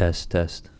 Test, test.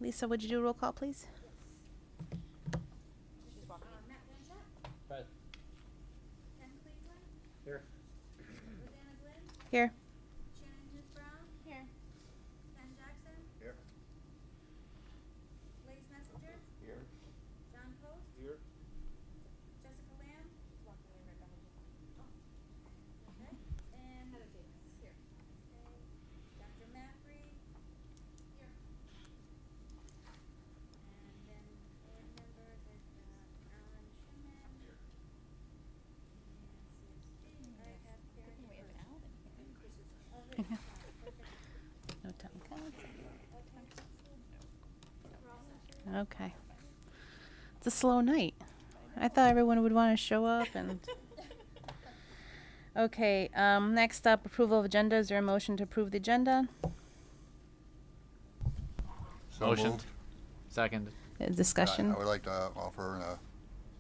Lisa, would you do a roll call, please? Here. Here. Shannon Hughes Brown. Here. Ken Jackson. Here. Blaze Messenger. Here. John Post. Here. Jessica Lamb. Walking in right behind you. Okay. And Heather Davis is here. okay. Dr. Maffrey. Here. And then board members, I've got Alan Schumann. Here. And CSD. I have Karen. We have Alan here. And Chris is on. Oh, great. Perfect. No town council. We're all set. Okay. It's a slow night. I thought everyone would want to show up and. Okay, next up, approval of agenda. Is there a motion to approve the agenda? So Motion. moved. Second. Discussion? I would like to offer an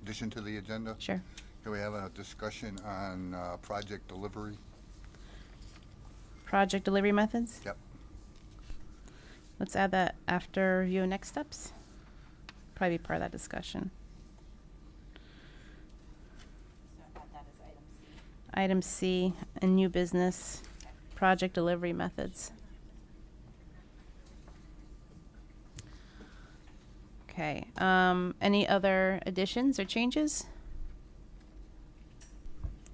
addition to the agenda. Sure. Can we have a discussion on project delivery? Project delivery methods? Yep. Let's add that after review of next steps. Probably be part of that discussion. So add that as item C. Item C, a new business, project delivery methods. Okay, any other additions or changes?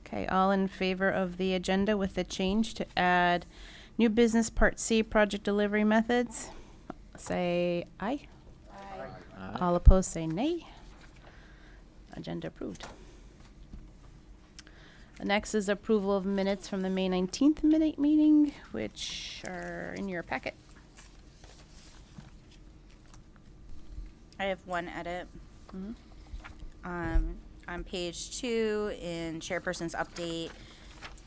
Okay, all in favor of the agenda with the change to add new business part C, project delivery methods, say aye. Aye. All opposed say nay. Agenda approved. Next is approval of minutes from the May 19th meeting, which are in your packet. I have one edit. Mhm. On page 2 in chairperson's update,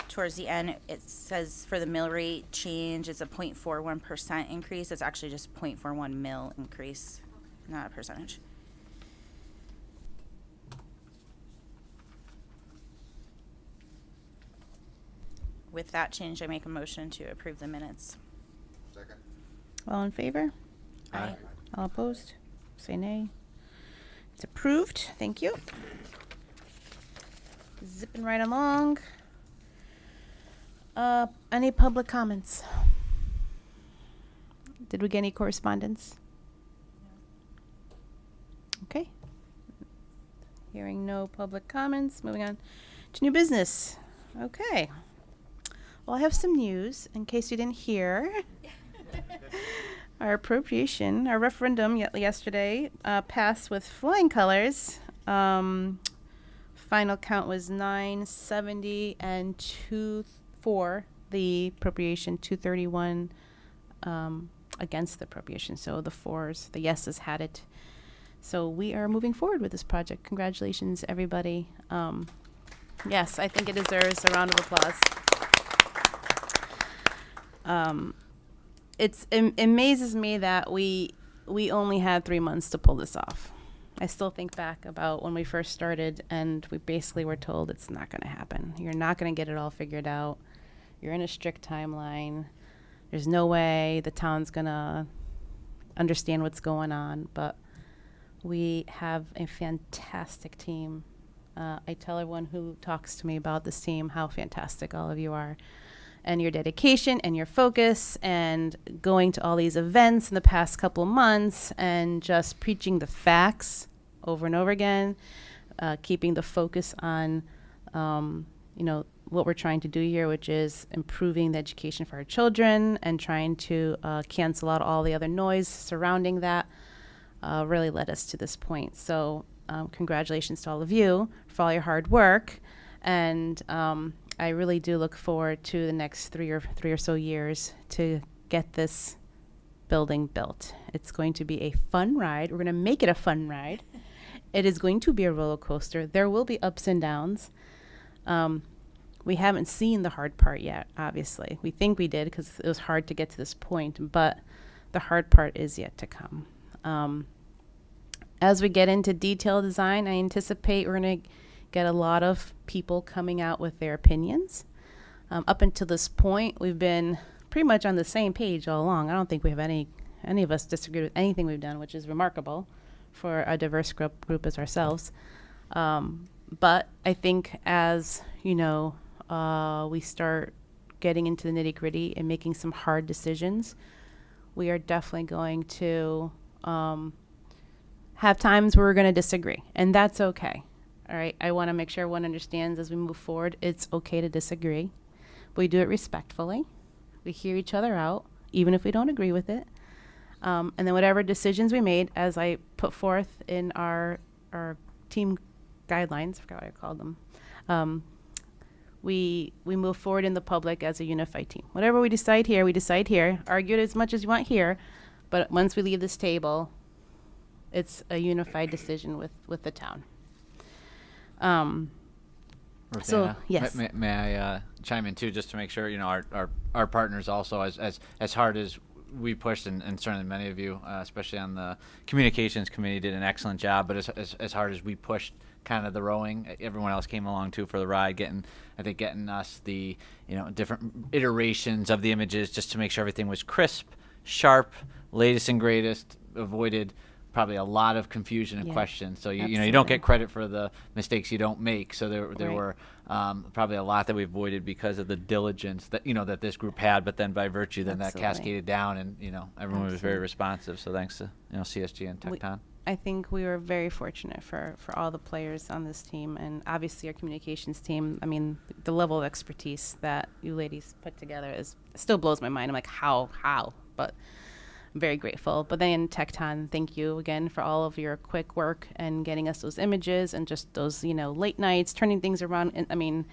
towards the end, it says for the mill rate change, it's a 0.41% increase. It's actually just 0.41 mil increase, not a percentage. With that change, I make a motion to approve the minutes. Second. All in favor? Aye. All opposed? Say nay. It's approved. Thank you. Zipping right along. Any public comments? Did we get any correspondence? Okay. Hearing no public comments, moving on to new business. Okay. Well, I have some news in case you didn't hear. Our appropriation, our referendum yesterday passed with flying colors. Final count was 970 and 2-4, the appropriation, 231 against the appropriation. So the fours, the yeses had it. So we are moving forward with this project. Congratulations, everybody. Yes, I think it deserves a round of applause. It amazes me that we only had 3 months to pull this off. I still think back about when we first started and we basically were told it's not going to happen. You're not going to get it all figured out. You're in a strict timeline. There's no way the town's going to understand what's going on. But we have a fantastic team. I tell everyone who talks to me about this team how fantastic all of you are. And your dedication and your focus and going to all these events in the past couple of months and just preaching the facts over and over again, keeping the focus on, what we're trying to do here, which is improving the education for our children and trying to cancel out all the other noise surrounding that, really led us to this point. So congratulations to all of you for all your hard work. And I really do look forward to the next three or so years to get this building built. It's going to be a fun ride. We're going to make it a fun ride. It is going to be a roller coaster. There will be ups and downs. We haven't seen the hard part yet, obviously. We think we did because it was hard to get to this point, but the hard part is yet to come. As we get into detailed design, I anticipate we're going to get a lot of people coming out with their opinions. Up until this point, we've been pretty much on the same page all along. I don't think we have any any of us disagreed with anything we've done, which is remarkable for a diverse group as ourselves. But I think as, we start getting into the nitty gritty and making some hard decisions, we are definitely going to have times where we're going to disagree, and that's okay. All right. I want to make sure everyone understands as we move forward, it's okay to disagree. We do it respectfully. We hear each other out, even if we don't agree with it. And then whatever decisions we made, as I put forth in our team guidelines, I forgot what I called them, we move forward in the public as a unified team. Whatever we decide here, we decide here. Argue it as much as you want here, but once we leave this table, it's a unified decision with the town. So, Rosanna, yes. May I chime in too, just to make sure, our partners also, as hard as we pushed, and certainly many of you, especially on the communications committee, did an excellent job, but as hard as we pushed kind of the rowing, everyone else came along too for the ride, getting us the, different iterations of the images just to make sure everything was crisp, sharp, latest and greatest, avoided probably a lot of confusion and Yeah, questions. So you don't absolutely. get credit for the mistakes you don't make. So there Right. were probably a lot that we avoided because of the diligence that that this group had. But then by virtue, then that Absolutely. cascaded down, and everyone was very Absolutely. responsive. So thanks to CSG and We- Tecton. I think we were very fortunate for all the players on this team, and obviously our communications team. I mean, the level of expertise that you ladies put together still blows my mind. I'm like, how? But I'm very grateful. But then Tecton, thank you again for all of your quick work and getting us those images and just those, late nights, turning things around. And I mean,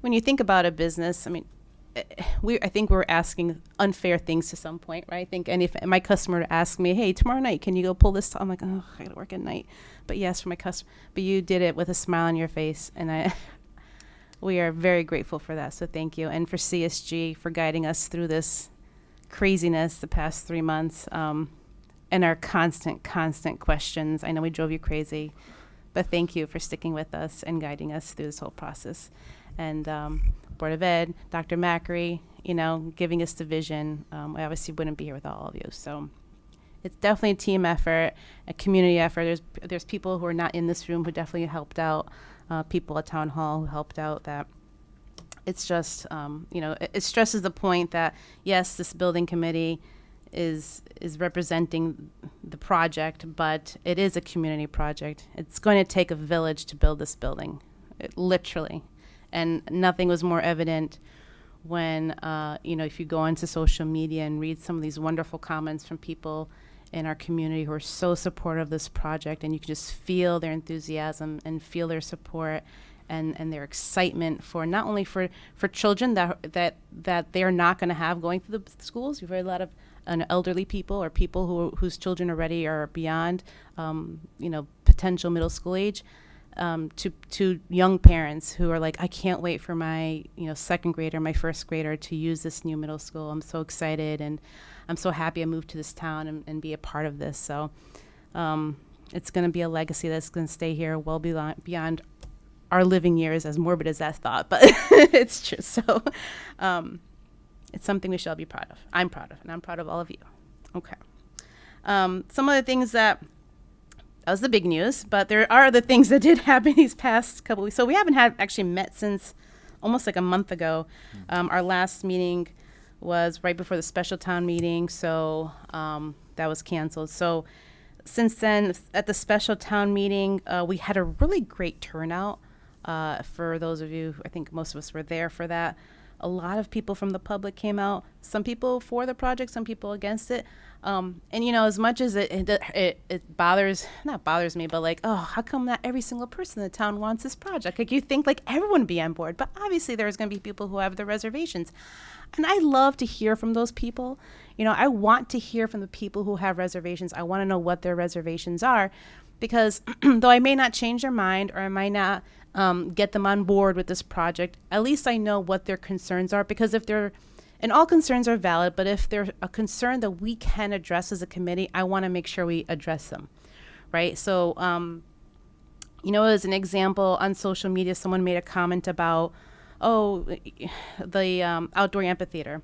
when you think about a business, I mean, I think we're asking unfair things to some point, right? I think, and if my customer asked me, hey, tomorrow night, can you go pull this? I'm like, oh, I gotta work at night. But yes, for my customer, but you did it with a smile on your face. And we are very grateful for that. So thank you. And for CSG for guiding us through this craziness the past 3 months, and our constant questions. I know we drove you crazy, but thank you for sticking with us and guiding us through this whole process. And Board of Ed, Dr. Macri, giving us the vision. I obviously wouldn't be here with all of you. So it's definitely a team effort, a community effort. There's people who are not in this room who definitely helped out, people at Town Hall who helped out. That it's just, it stresses the point that, yes, this building committee is representing the project, but it is a community project. It's going to take a village to build this building, literally. And nothing was more evident when, if you go into social media and read some of these wonderful comments from people in our community who are so supportive of this project, and you can just feel their enthusiasm and feel their support and their excitement for not only for children that they're not going to have going through the schools. You've heard a lot of elderly people or people whose children already are beyond, potential middle school age, to young parents who are like, I can't wait for my second grader, my first grader to use this new middle school. I'm so excited, and I'm so happy I moved to this town and be a part of this. So it's going to be a legacy that's going to stay here well beyond our living years, as morbid as that thought, but it's true. So it's something we shall be proud of. I'm proud of, and I'm proud of all of you. Okay. Some of the things that was the big news, but there are other things that did happen these past couple weeks. So we haven't actually met since almost like a month ago. Our last meeting was right before the special town meeting, so that was canceled. So since then, at the special town meeting, we had a really great turnout. For those of you, I think most of us were there for that. A lot of people from the public came out. Some people for the project, some people against it. And as much as it not bothers me, but like, oh, how come not every single person in the town wants this project? Like, you think like everyone would be on board, but obviously there's going to be people who have their reservations. And I love to hear from those people. I want to hear from the people who have reservations. I want to know what their reservations are, because though I may not change their mind, or I might not get them on board with this project, at least I know what their concerns are. Because and all concerns are valid, but if they're a concern that we can address as a committee, I want to make sure we address them, right? So, as an example, on social media, someone made a comment about, the outdoor amphitheater.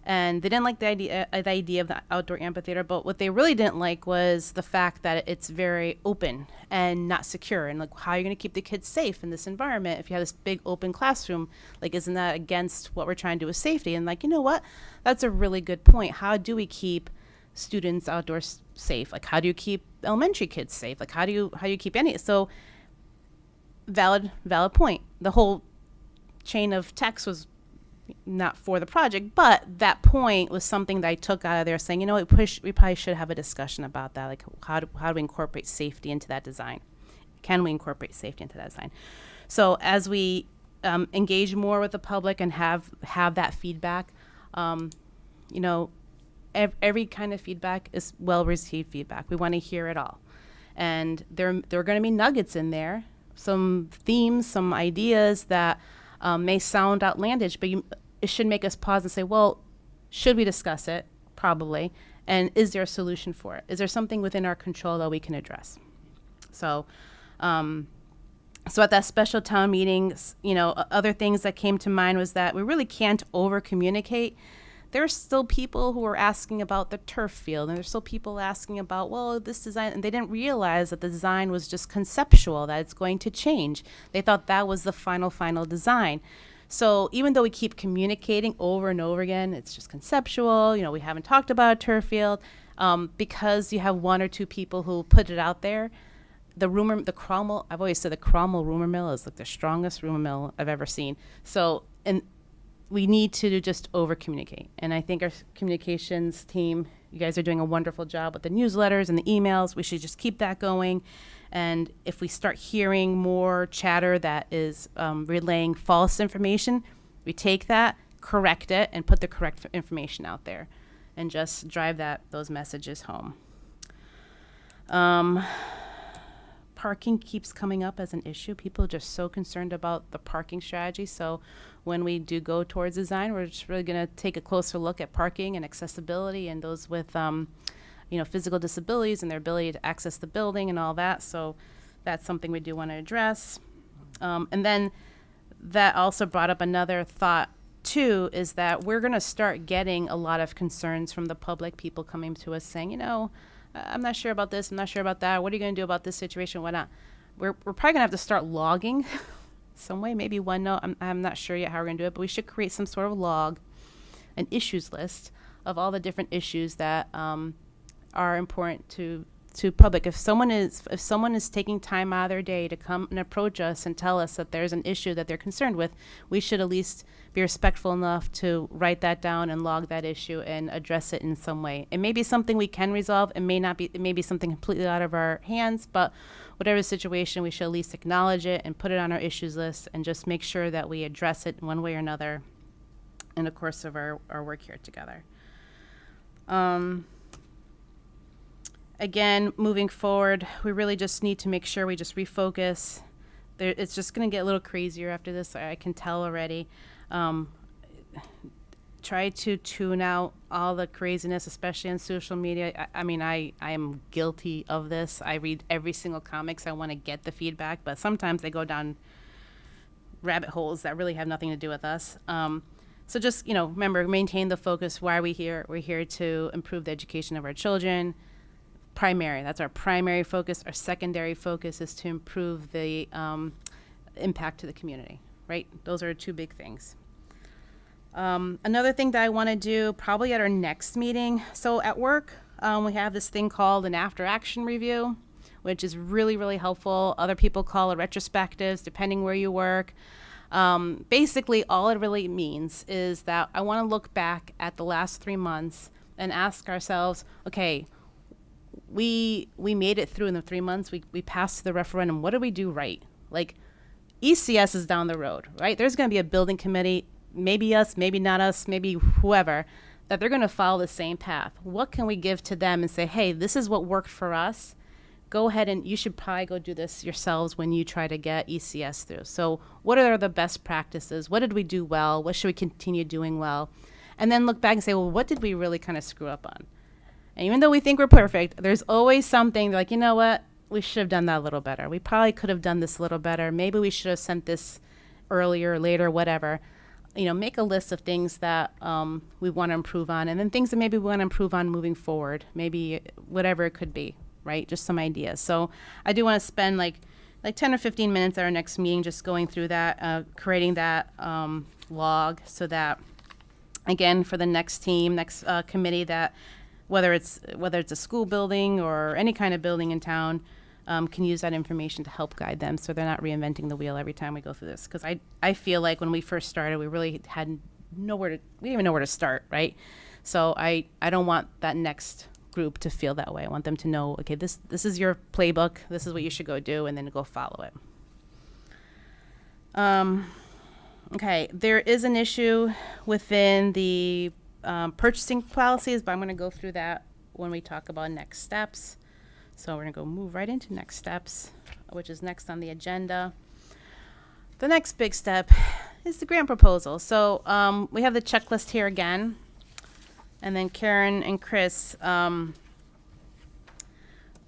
And they didn't like the idea of the outdoor amphitheater, but what they really didn't like was the fact that it's very open and not secure. And like, how are you going to keep the kids safe in this environment if you have this big open classroom? Like, isn't that against what we're trying to do with safety? And like, you know what? That's a really good point. How do we keep students outdoors safe? Like, how do you keep elementary kids safe? Like, how do you keep any? So, valid point. The whole chain of text was not for the project, but that point was something that I took out of there, saying, you know, we probably should have a discussion about that. Like, how do we incorporate safety into that design? Can we incorporate safety into that design? So as we engage more with the public and have that feedback, you know, every kind of feedback is well received feedback. We want to hear it all, and there are going to be nuggets in there, some themes, some ideas that may sound outlandish, but it should make us pause and say, well, should we discuss it? Probably. And is there a solution for it? Is there something within our control that we can address? So, so at that special town meeting, you know, other things that came to mind was that we really can't over communicate. There's still people who are asking about the turf field, and there's still people asking about, well, this design, and they didn't realize that the design was just conceptual, that it's going to change. They thought that was the final design. So even though we keep communicating over and over again, it's just conceptual, you know, we haven't talked about a turf field, because you have one or two people who put it out there. The Cromwell, I've always said the Cromwell rumor mill is like the strongest rumor mill I've ever seen. So, and we need to just over communicate. And I think our communications team, you guys are doing a wonderful job with the newsletters and the emails. We should just keep that going. And if we start hearing more chatter that is relaying false information, we take that, correct it, and put the correct information out there, and just drive those messages home. Parking keeps coming up as an issue. People are just so concerned about the parking strategy. So when we do go towards design, we're just really going to take a closer look at parking and accessibility, and those with you know, physical disabilities and their ability to access the building and all that. So that's something we do want to address. And then that also brought up another thought too, is that we're going to start getting a lot of concerns from the public, people coming to us saying, you know, I'm not sure about this, I'm not sure about that. What are you going to do about this situation? Why not? We're probably going to have to start logging some way, maybe OneNote. I'm not sure yet how we're going to do it, but we should create some sort of log, an issues list of all the different issues that are important to public. If someone is taking time out of their day to come and approach us and tell us that there's an issue that they're concerned with, we should at least be respectful enough to write that down and log that issue and address it in some way. It may be something we can resolve. It may not be. It may be something completely out of our hands, but whatever the situation, we should at least acknowledge it and put it on our issues list and just make sure that we address it in one way or another in the course of our work here together. Again, moving forward, we really just need to make sure we just refocus. It's just going to get a little crazier after this, I can tell already. Try to tune out all the craziness, especially on social media. I mean, I am guilty of this. I read every single comics. I want to get the feedback, but sometimes they go down rabbit holes that really have nothing to do with us. So just, you know, remember, maintain the focus. Why are we here? We're here to improve the education of our children. Primary, that's our primary focus. Our secondary focus is to improve the impact to the community, right? Those are two big things. Another thing that I want to do probably at our next meeting. So at work, we have this thing called an after action review, which is really, really helpful. Other people call it retrospectives, depending where you work. Basically, all it really means is that I want to look back at the last 3 months and ask ourselves, okay, we made it through in the 3 months. We passed the referendum. What did we do right? Like, ECS is down the road, right? There's going to be a building committee, maybe us, maybe not us, maybe whoever, that they're going to follow the same path. What can we give to them and say, hey, this is what worked for us. Go ahead, and you should probably go do this yourselves when you try to get ECS through. So what are the best practices? What did we do well? What should we continue doing well? And then look back and say, well, what did we really kind of screw up on? And even though we think we're perfect, there's always something like, you know what? We should have done that a little better. We probably could have done this a little better. Maybe we should have sent this earlier, later, whatever. make a list of things that we want to improve on, and then things that maybe we want to improve on moving forward, maybe whatever it could be, right? Just some ideas. So I do want to spend like 10 or 15 minutes at our next meeting just going through that, creating that log, so that, again, for the next team, next committee, that whether it's a school building or any kind of building in town, can use that information to help guide them, so they're not reinventing the wheel every time we go through this. Because I feel like when we first started, we really had we didn't even know where to start, right? So I don't want that next group to feel that way. I want them to know, okay, this is your playbook, this is what you should go do, and then go follow it. Okay, there is an issue within the purchasing policies, but I'm going to go through that when we talk about next steps. So we're going to move right into next steps, which is next on the agenda. The next big step is the grant proposal. So we have the checklist here again. And then Karen and Chris,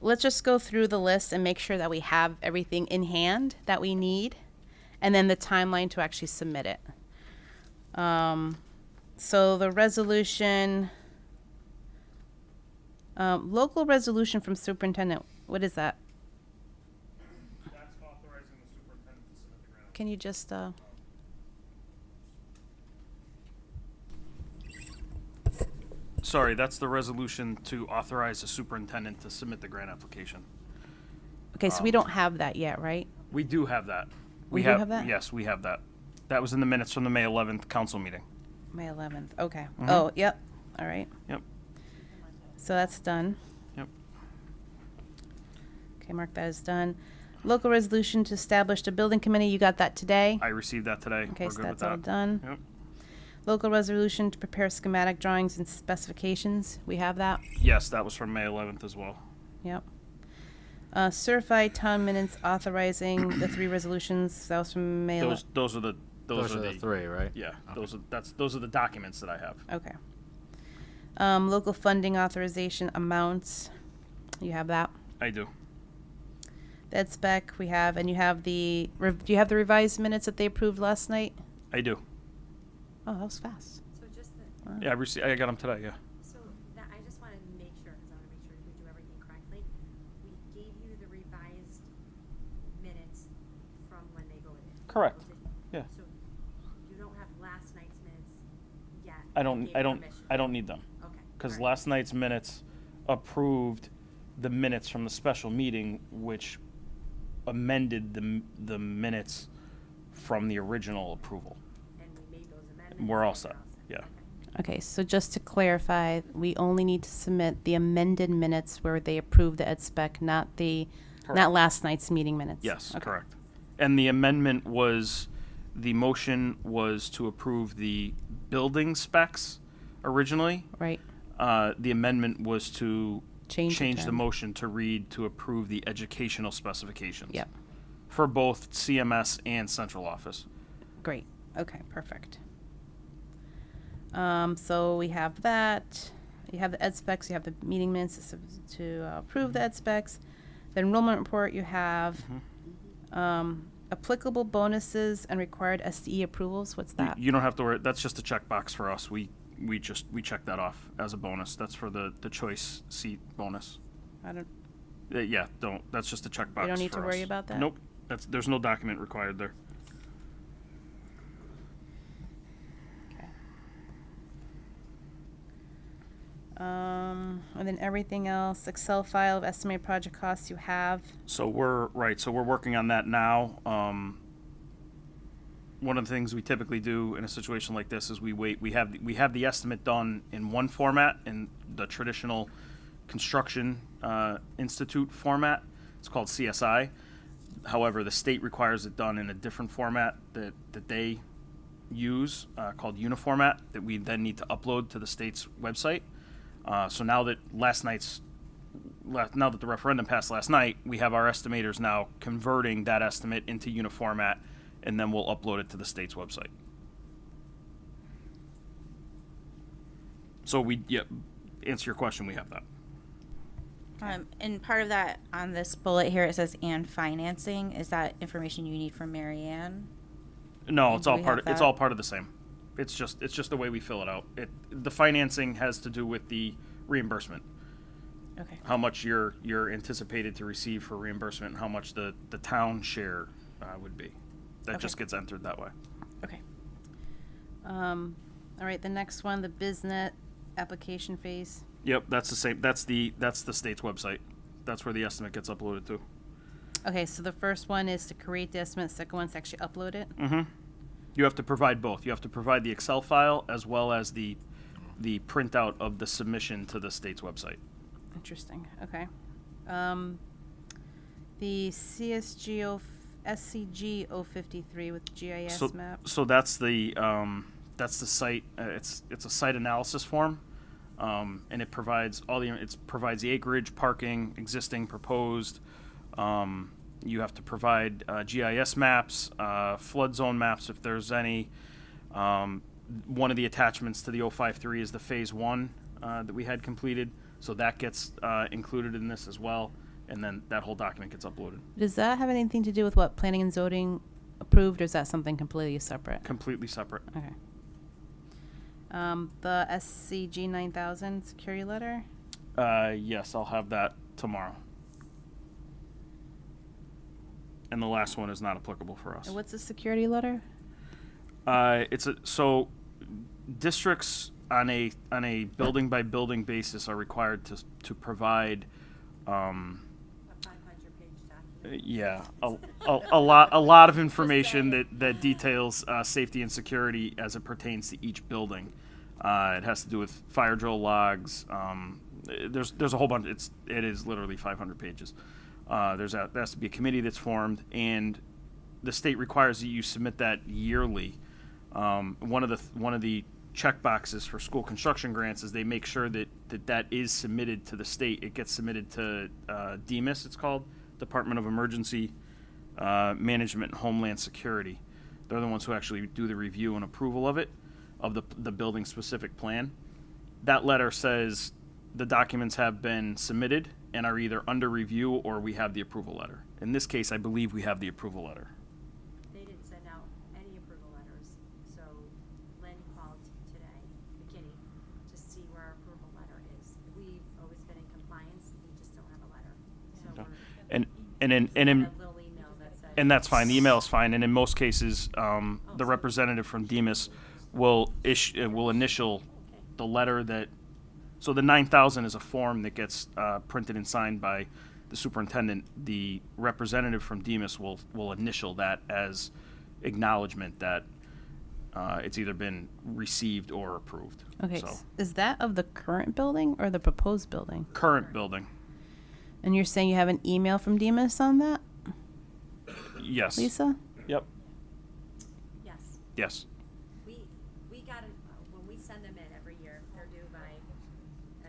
let's just go through the list and make sure that we have everything in hand that we need, and then the timeline to actually submit it. So the resolution, local resolution from superintendent, what is that? That's authorizing the superintendent to submit the grant. Can you just, Sorry, that's the resolution to authorize the superintendent to submit the grant application. okay, so we don't have that yet, right? We do have that. We do have that? Yes, we have that. That was in the minutes from the May 11th council meeting. May 11th, okay. Oh, yep, all right. Yep. So that's done. Yep. Okay, mark that as done. Local resolution to establish the building committee, you got that today? I received that today. Okay, We're so good with that's all that. done. Yep. Local resolution to prepare schematic drawings and specifications, we have that? Yes, that was from May 11th as well. Yep. Certified town minutes authorizing the 3 resolutions, that was from May 11th. Those are the three, right? Yeah, those are the documents that I have. Okay. Local funding authorization amounts, you have that? I do. Ed spec, we have, and you have do you have the revised minutes that they approved last night? I do. Oh, that was fast. So just the, Yeah, I got them today. Yeah. so that, I just wanted to make sure, because I want to make sure we do everything correctly. We gave you the revised minutes from when they go in. Correct. Okay. Yeah. So you don't have last night's minutes yet? I You don't gave permission. I don't need them. Okay. Because all right. last night's minutes approved the minutes from the special meeting, which amended the minutes from the original approval. And we made those amendments. We're all and set. Yeah. Okay, so just to clarify, we only need to submit the amended minutes where they approved the ed spec, not Correct. last night's meeting minutes. Yes, Okay. correct. And the amendment was, the motion was to approve the building specs originally. Right, The amendment was to Change the the term. motion to read to approve the educational specifications. yep, For both CMS and central office. great, okay, perfect. So we have that, you have the ed specs, you have the meeting minutes to approve the ed specs. The enrollment report, you have, applicable bonuses and required SDE approvals, what's that? You don't have to worry, that's just a checkbox for us. We check that off as a bonus. That's for the choice seat bonus. I don't, Yeah, that's just a checkbox. We don't need to for worry us. about that? Nope, there's no document required there. okay. And then everything else, Excel file of estimated project costs you have, So we're working on that now. One of the things we typically do in a situation like this is we have the estimate done in one format, in the traditional construction institute format. It's called CSI. However, the state requires it done in a different format that they use, called Uniformat, that we then need to upload to the state's website. So now that now that the referendum passed last night, we have our estimators now converting that estimate into Uniformat, and then we'll upload it to the state's website. So answer your question, we have that. And part of that, on this bullet here, it says and financing. Is that information you need from Mary Ann? No, And it's do all we part. have It's that? all part of the same. It's just the way we fill it out. The financing has to do with the reimbursement. Okay. How much you're anticipated to receive for reimbursement and how much the town share would be. That Okay. just gets entered that way. Okay. All right, the next one, the BizNet application phase. Yep, that's the same. That's the state's website. That's where the estimate gets uploaded to. Okay, so the first one is to create the estimate, second one's to actually upload it. You have to provide both. You have to provide the Excel file as well as the printout of the submission to the state's website. Interesting, okay. The SCG 053 with GIS map. So that's the site. It's a site analysis form, and it provides provides the acreage, parking, existing, proposed. You have to provide GIS maps, flood zone maps if there's any. One of the attachments to the 053 is the phase 1 that we had completed, so that gets included in this as well, and then that whole document gets uploaded. Does that have anything to do with what planning and zoning approved, or is that something completely separate? Completely separate. Okay. The SCG 9000 security letter. Yes, I'll have that tomorrow. And the last one is not applicable for us. And what's the security letter? So districts on a building by building basis are required to provide A 500-page document. yeah a lot of information that details safety and security as it pertains to each building. It has to do with fire drill logs. There's a whole bunch. It is literally 500 pages. There has to be a committee that's formed, and the state requires that you submit that yearly. One of the check boxes for school construction grants is they make sure that is submitted to the state. It gets submitted to DEMIS, it's called, Department of Emergency Management and Homeland Security. They're the ones who actually do the review and approval of it, of the building specific plan. That letter says the documents have been submitted and are either under review or we have the approval letter. In this case, I believe we have the approval letter. They didn't send out any approval letters, so Lynn called today, McKinney, to see where our approval letter is. We've always been in compliance, we just don't have a letter. So Okay. we're. And sent in a little email that said. and that's fine. The email is fine. And in most cases, the representative from DEMIS will initial the letter that. So the 9,000 is a form that gets printed and signed by the superintendent. The representative from DEMIS will initial that as acknowledgement that it's either been received or approved. Okay, So is that of the current building or the proposed building? current building, And you're saying you have an email from Demas on that, yes. Lisa? Yep. Yes. Yes. We got it, when we send them in every year, they're due by,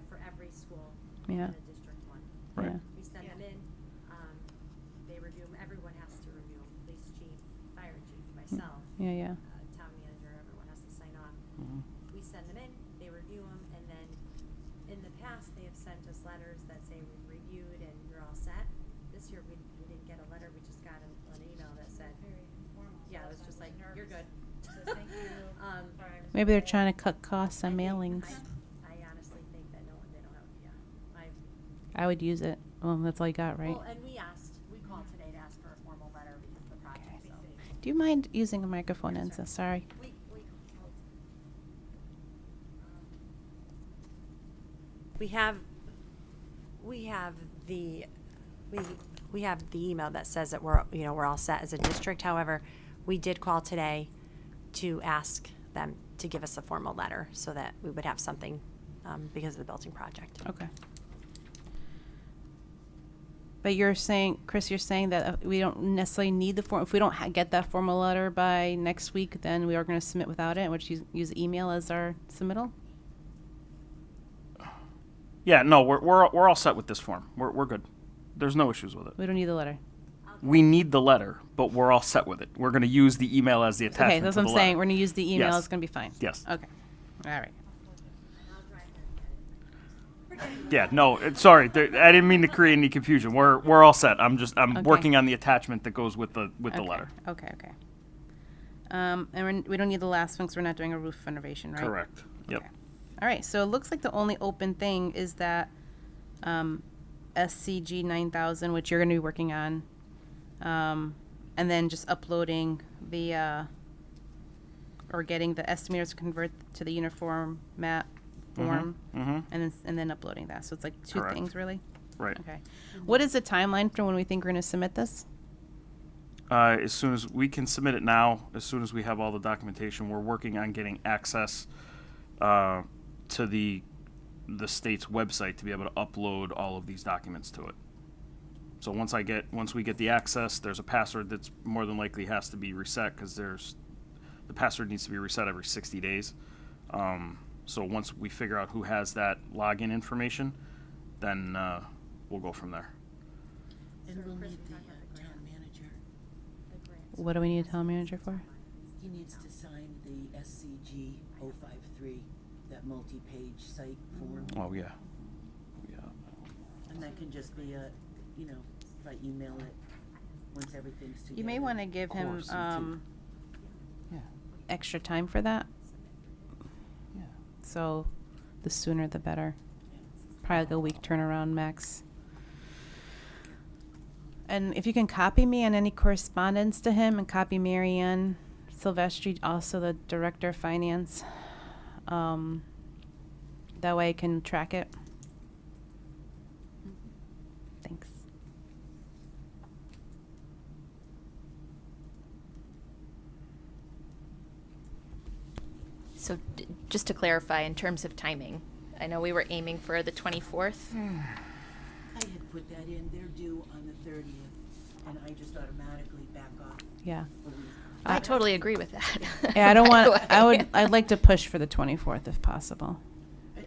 for every school in Yeah. the District 1. Right. Yeah. We send them in, they review them, everyone has to review them, police chief, fire chief, myself, Yeah, yeah. town manager, everyone has to sign off. Mhm. We send them in, they review them, and then in the past, they have sent us letters that say we've reviewed and you're all set. This year, we didn't get a letter, we just got an email that said, Very informal. so yeah, it I was just like, nervous. you're good. So thank you. Um, for our Maybe they're support. trying to cut costs on I think- mailings. I honestly think that they don't have, yeah. I would use it. Well, that's all you got, right? Well, and we called today to ask for a formal letter because of the project, so. Do you mind using a microphone, Yes, Enza? sir. Sorry. We have the, we have the email that says that we're all set as a district. However, we did call today to ask them to give us a formal letter so that we would have something, because of the building project. Okay. But you're saying, Chris, you're saying that we don't necessarily need the form. If we don't get that formal letter by next week, then we are going to submit without it, which use email as our submittal? Yeah. No, we're all set with this form. We're good. There's no issues with it. We don't need the letter. We need the letter, but we're all set with it. We're going to use the email as the attachment Okay, that's to what the I'm saying. letter. We're going to use the email. Yes. It's going to be fine. Yes. Okay. All right. Yeah, no, sorry, I didn't mean to create any confusion. We're all set. I'm Okay. working on the attachment that goes with the Okay. letter. Okay, okay. We don't need the last one because we're not doing a roof renovation, right? Correct. Yep. Okay. All right, so it looks like the only open thing is that SCG 9000, which you're going to be working on, and then just uploading the or getting the estimators to convert to the uniform map form, Mm-hmm. and then uploading that. So it's like two Correct. things, really. Right. Okay. What is the timeline for when we think we're going to submit this? As soon as we can submit it now, as soon as we have all the documentation, we're working on getting access to the state's website to be able to upload all of these documents to it. So once we get the access, there's a password that's more than likely has to be reset because the password needs to be reset every 60 days. So once we figure out who has that login information, then we'll go from there. And we'll need the town manager. What do we need a town manager for? He needs to sign the SCG 053, that multi-page site form. Oh, yeah. And that can just be if I email it once everything's together. You may want to give him course, Yeah. extra time for that. Yeah. So the sooner the better. Probably like a week turnaround max. And if you can copy me on any correspondence to him and copy Mary Ann Silvestri, also the director of finance. That way I can track it. Thanks. So just to clarify, in terms of timing, I know we were aiming for the 24th. I had put that in, they're due on the 30th, and I just automatically back off Yeah. a week. I totally agree with that. Yeah, I don't By the want, way. I'd like to push for the 24th if possible.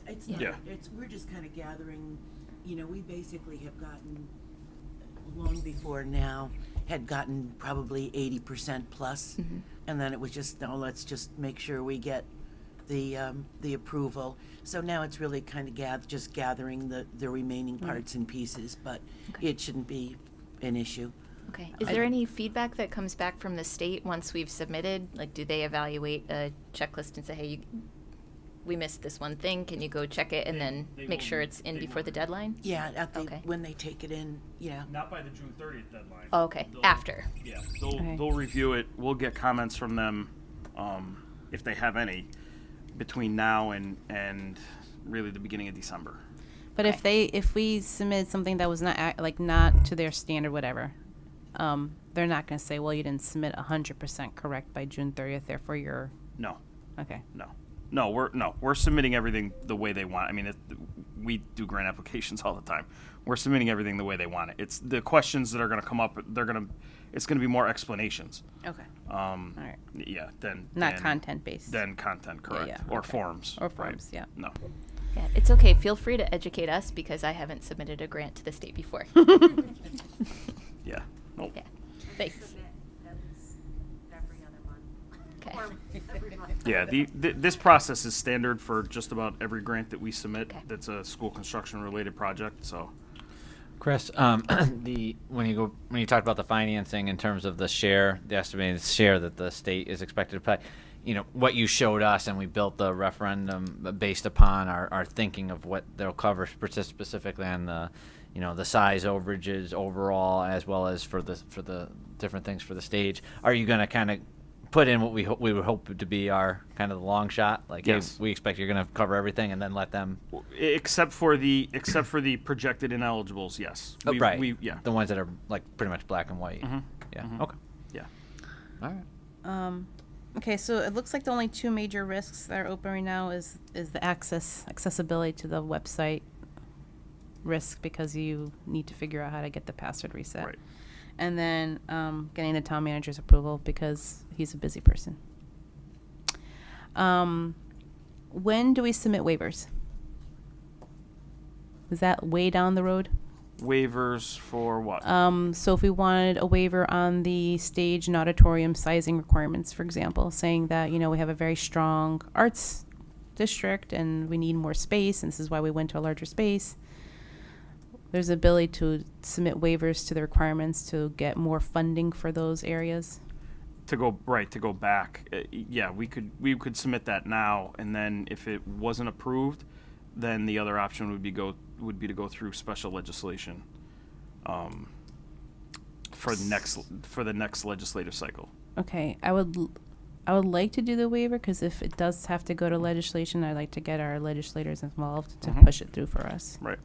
It's Yeah. not, Yeah. we're just kind of gathering, we basically have gotten, long before now, had gotten probably 80% plus. And then it was just, no, let's just make sure we get the approval. So now it's really kind of just gathering the remaining parts and pieces, but Okay. it shouldn't be an issue. Okay. Is there any feedback that comes back from the state once we've submitted? Like, do they evaluate a checklist and say, hey, we missed this one thing, can you go check it and then they make will- sure it's in they before will. the deadline? Yeah, Okay. when they take it in, yeah. Not by the June 30th deadline. Oh, okay. They'll- After. Yeah, Okay. they'll review it. We'll get comments from them, if they have any, between now and really the beginning of December. But Okay. if we submit something that was not to their standard, whatever, they're not going to say, well, you didn't submit 100% correct by June 30th, therefore you're, No, okay. no, we're submitting everything the way they want. I mean, we do grant applications all the time. We're submitting everything the way they want it. It's the questions that are going to come up. It's going to be more explanations. Okay. All right. Yeah, Not content-based. Then content, correct, yeah, or okay. forms. Or right. forms, yeah. No. Yeah, it's okay. Feel free to educate us because I haven't submitted a grant to the state before. Yeah. Nope. Yeah. Thanks. Every other month. Okay. Or every month. Yeah, this process is standard for just about every grant that we submit. Okay. That's a school construction related project. So Chris, when you talked about the financing in terms of the estimated share that the state is expected to pay, what you showed us, and we built the referendum based upon our thinking of what they'll cover specifically on the size overages overall, as well as for the different things for the stage. Are you going to kind of put in what we would hope to be our kind of the long shot? Like, Yes. hey, we expect you're going to cover everything, and then let them. except for the projected ineligibles, yes. Right. Yeah. The ones that are like pretty much black and white. Mhm. Yeah. Mhm. Okay. Yeah. All right. Okay, so it looks like the only two major risks that are open right now is the accessibility to the website risk, because you need to figure out how to get the password reset. Right. And then getting the town manager's approval because he's a busy person. When do we submit waivers? Is that way down the road? Waivers for what? So if we wanted a waiver on the stage and auditorium sizing requirements, for example, saying that, we have a very strong arts district and we need more space, and this is why we went to a larger space. There's the ability to submit waivers to the requirements to get more funding for those areas. To go back, yeah, we could submit that now, and then if it wasn't approved, then the other option would be to go through special legislation, for the next legislative cycle. Okay, I would like to do the waiver, because if it does have to go to legislation, I'd like to get our legislators involved to push it through for us. Right.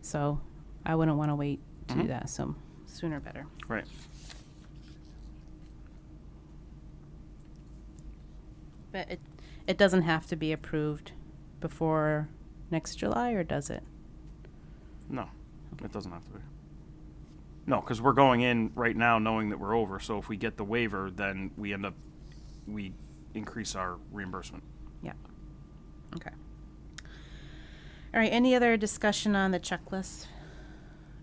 So I wouldn't want to wait to do that, so sooner better. Right. But it doesn't have to be approved before next July, or does it? No, it doesn't have to be. No, because we're going in right now knowing that we're over. So if we get the waiver, then we increase our reimbursement. Yeah. Okay. All right, any other discussion on the checklist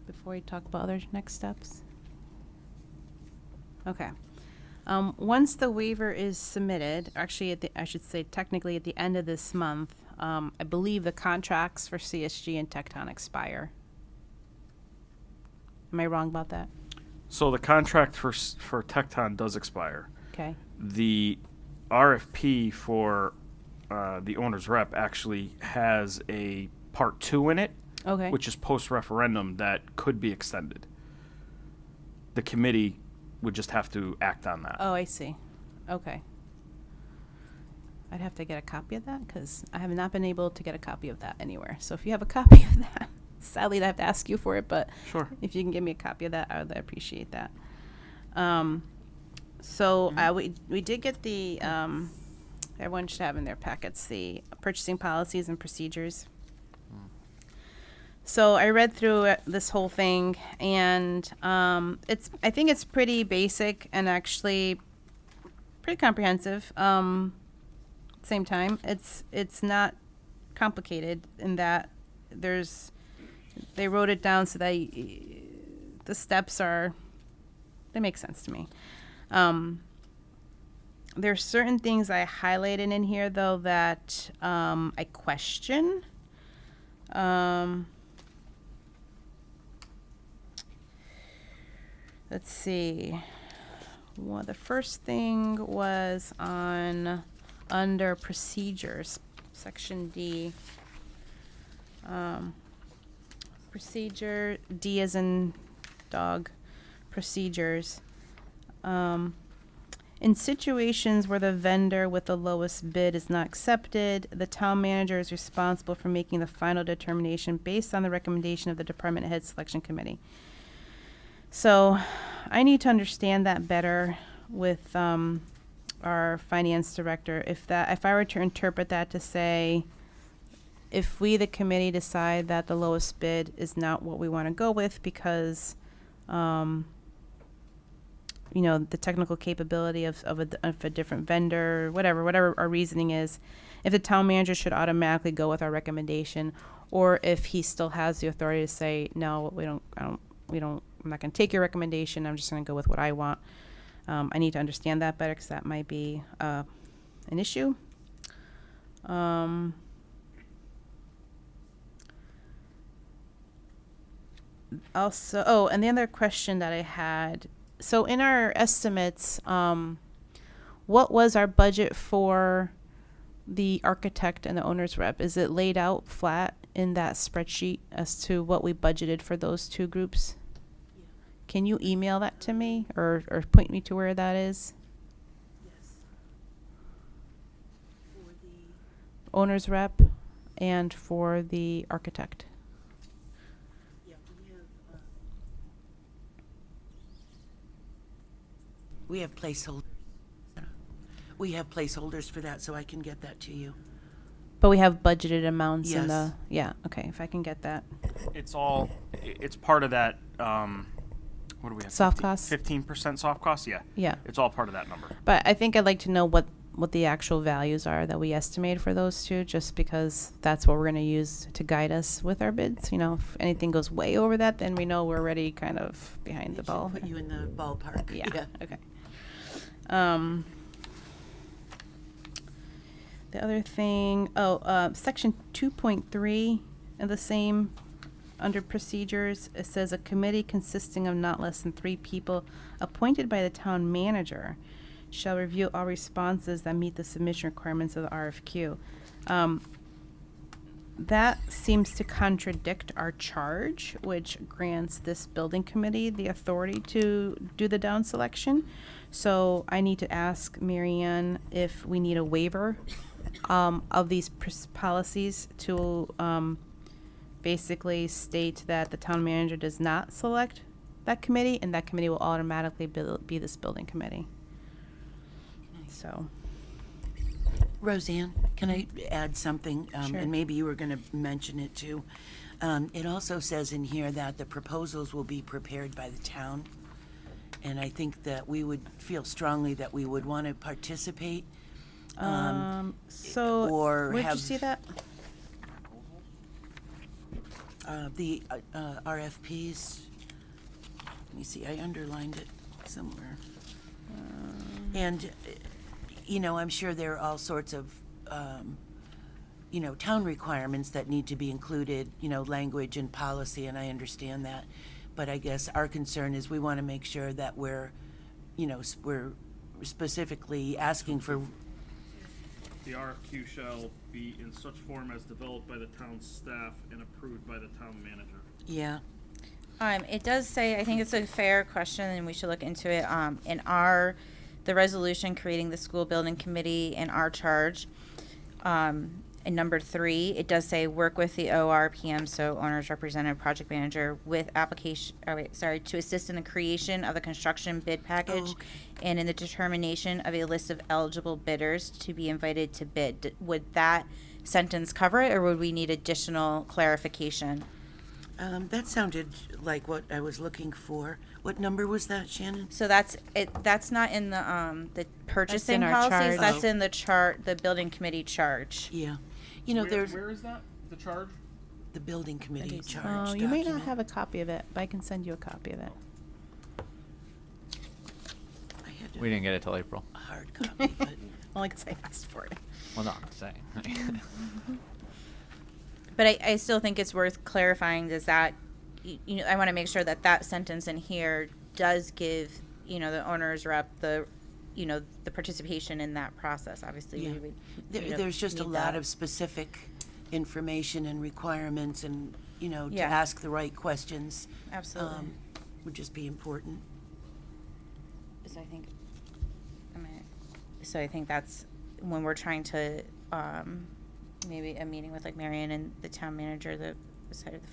before we talk about other next steps? Okay. Once the waiver is submitted, actually, I should say technically at the end of this month, I believe the contracts for CSG and Tecton expire. Am I wrong about that? So the contract for Tecton does expire. Okay. The RFP for the owner's rep actually has a part 2 in it, Okay. which is post-referendum that could be extended. The committee would just have to act on that. Oh, I see. Okay. I'd have to get a copy of that, because I have not been able to get a copy of that anywhere. So if you have a copy of that, sadly, I have to ask you for it, but Sure. if you can give me a copy of that, I would appreciate that. So we did get the, everyone should have in their packets, the purchasing policies and procedures. So I read through this whole thing, and I think it's pretty basic and actually pretty comprehensive. Same time, it's not complicated in that they wrote it down so that the steps they make sense to me. There's certain things I highlighted in here though that I question. Let's see. Well, the first thing was under procedures, section D. Procedure, D as in dog, procedures. In situations where the vendor with the lowest bid is not accepted, the town manager is responsible for making the final determination based on the recommendation of the department head selection committee. So I need to understand that better with our finance director. If I were to interpret that to say, if we, the committee, decide that the lowest bid is not what we want to go with because, the technical capability of a different vendor, whatever our reasoning is, if the town manager should automatically go with our recommendation, or if he still has the authority to say, no, I'm not going to take your recommendation. I'm just going to go with what I want. I need to understand that better because that might be an issue. Also, and the other question that I had, so in our estimates, what was our budget for the architect and the owner's rep? Is it laid out flat in that spreadsheet as to what we budgeted for those two groups? Can you email that to me or point me to where that is? Yes. For the Owner's rep and for the architect. we have placeholders. We have placeholders for that, so I can get that to you. But we have budgeted amounts in the, Yes. yeah, okay, if I can get that. It's part of that, what do we have? Soft costs? 15% soft costs, yeah. Yeah. It's all part of that number. But I think I'd like to know what the actual values are that we estimate for those two, just because that's what we're going to use to guide us with our bids. If anything goes way over that, then we know we're already kind of behind the ball. Put you in the ballpark. Yeah. Okay. The other thing, section 2.3 of the same under procedures, it says a committee consisting of not less than 3 people appointed by the town manager shall review all responses that meet the submission requirements of the RFQ. That seems to contradict our charge, which grants this building committee the authority to do the down selection. So I need to ask Marianne if we need a waiver of these policies to basically state that the town manager does not select that committee, and that committee will automatically be this building committee. So, Roseanne, can I add something? Sure. And maybe you were going to mention it too. It also says in here that the proposals will be prepared by the town. And I think that we would feel strongly that we would want to participate. so or where'd you have- see that? The RFPs, let me see, I underlined it somewhere. And, you know, I'm sure there are all sorts of, you know, town requirements that need to be included, you know, language and policy, and I understand that. But I guess our concern is we want to make sure that we're, you know, we're specifically asking for, The RFQ shall be in such form as developed by the town staff and approved by the town manager. yeah, It does say, I think it's a fair question and we should look into it. In the resolution creating the school building committee in our charge, in number 3, it does say work with the ORPM, so owner's representative, project manager, with to assist in the creation of the construction bid package okay. and in the determination of a list of eligible bidders to be invited to bid. Would that sentence cover it, or would we need additional clarification? That sounded like what I was looking for. What number was that, Shannon? So that's it. That's not in the purchasing our policies. charge. That's Oh. in the chart, the building committee charge. Yeah. You know, there's Where is that? The charge? the building committee charge Oh, you may not document. have a copy of it, but I can send you a copy of it. I had We didn't get it till April. a hard copy, but Only because I asked for it. Well, no, I'm saying. But I still think it's worth clarifying. Does that, you know, I want to make sure that that sentence in here does give, you know, the owner's rep the, you know, the participation in that process. Obviously, Yeah. we would. you know, there's just a need lot that. of specific information and requirements and, you know, to Yeah. ask the right questions. Absolutely. Would just be important. So I think that's when we're trying to maybe a meeting with like Marion and the town manager, the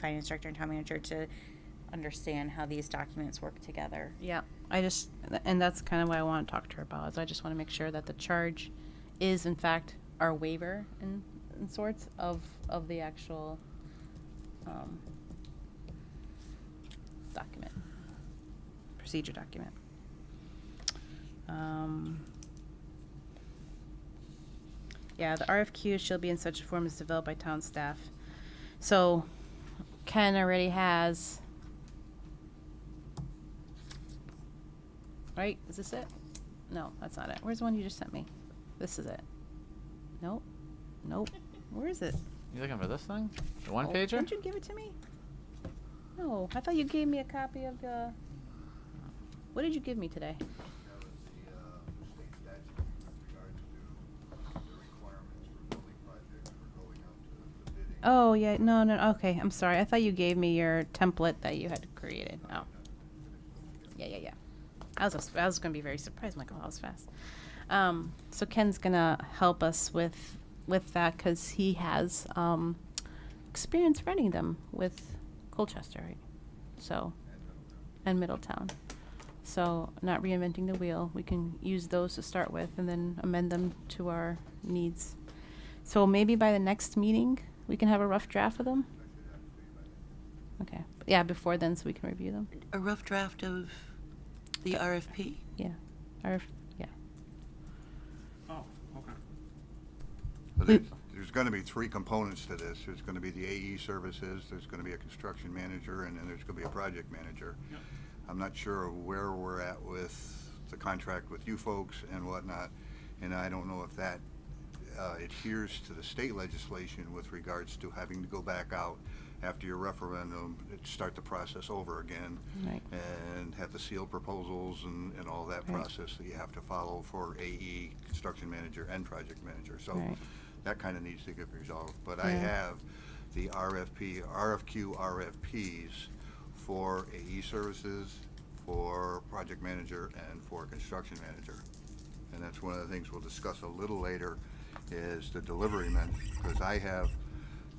finance director and town manager to understand how these documents work together. Yeah, and that's kind of what I want to talk to her about, is I just want to make sure that the charge is in fact our waiver in sorts of the actual document, procedure document. Yeah, the RFQ shall be in such a form as developed by town staff. So Ken already has, right? Is this it? No, that's not it. Where's the one you just sent me? This is it. Nope. Nope. Where is it? You looking for this thing? The one Oh, pager? Didn't you give it to me? No, I thought you gave me a copy of the. What did you give me today? That was the state statute with regards to the requirements for building projects for going out to bidding. Oh yeah, no. Okay, I'm sorry. I thought you gave me your template that you had created. Oh. Yeah. I was gonna be very surprised. I'm like, oh, that was fast. So Ken's gonna help us with that because he has experience running them with Colchester, right? So, and Middletown. So not reinventing the wheel. We can use those to start with and then amend them to our needs. So maybe by the next meeting, we can have a rough draft of them? Okay. Yeah, before then, so we can review them. A rough draft of the RFP? Yeah. Yeah. Oh, okay. So there's going to be 3 components to this. There's going to be the AE services, there's going to be a construction manager, and then there's going to be a project manager. Yep. I'm not sure where we're at with the contract with you folks and whatnot, and I don't know if that adheres to the state legislation with regards to having to go back out after your referendum, start the process over again. Right. And have the sealed proposals and all that Right. process that you have to follow for AE, construction manager, and project manager. So Right. that kind of needs to get resolved. But I Yeah. have the RFQ RFPs for AE services, for project manager, and for construction manager. And that's one of the things we'll discuss a little later, is the delivery men, because I have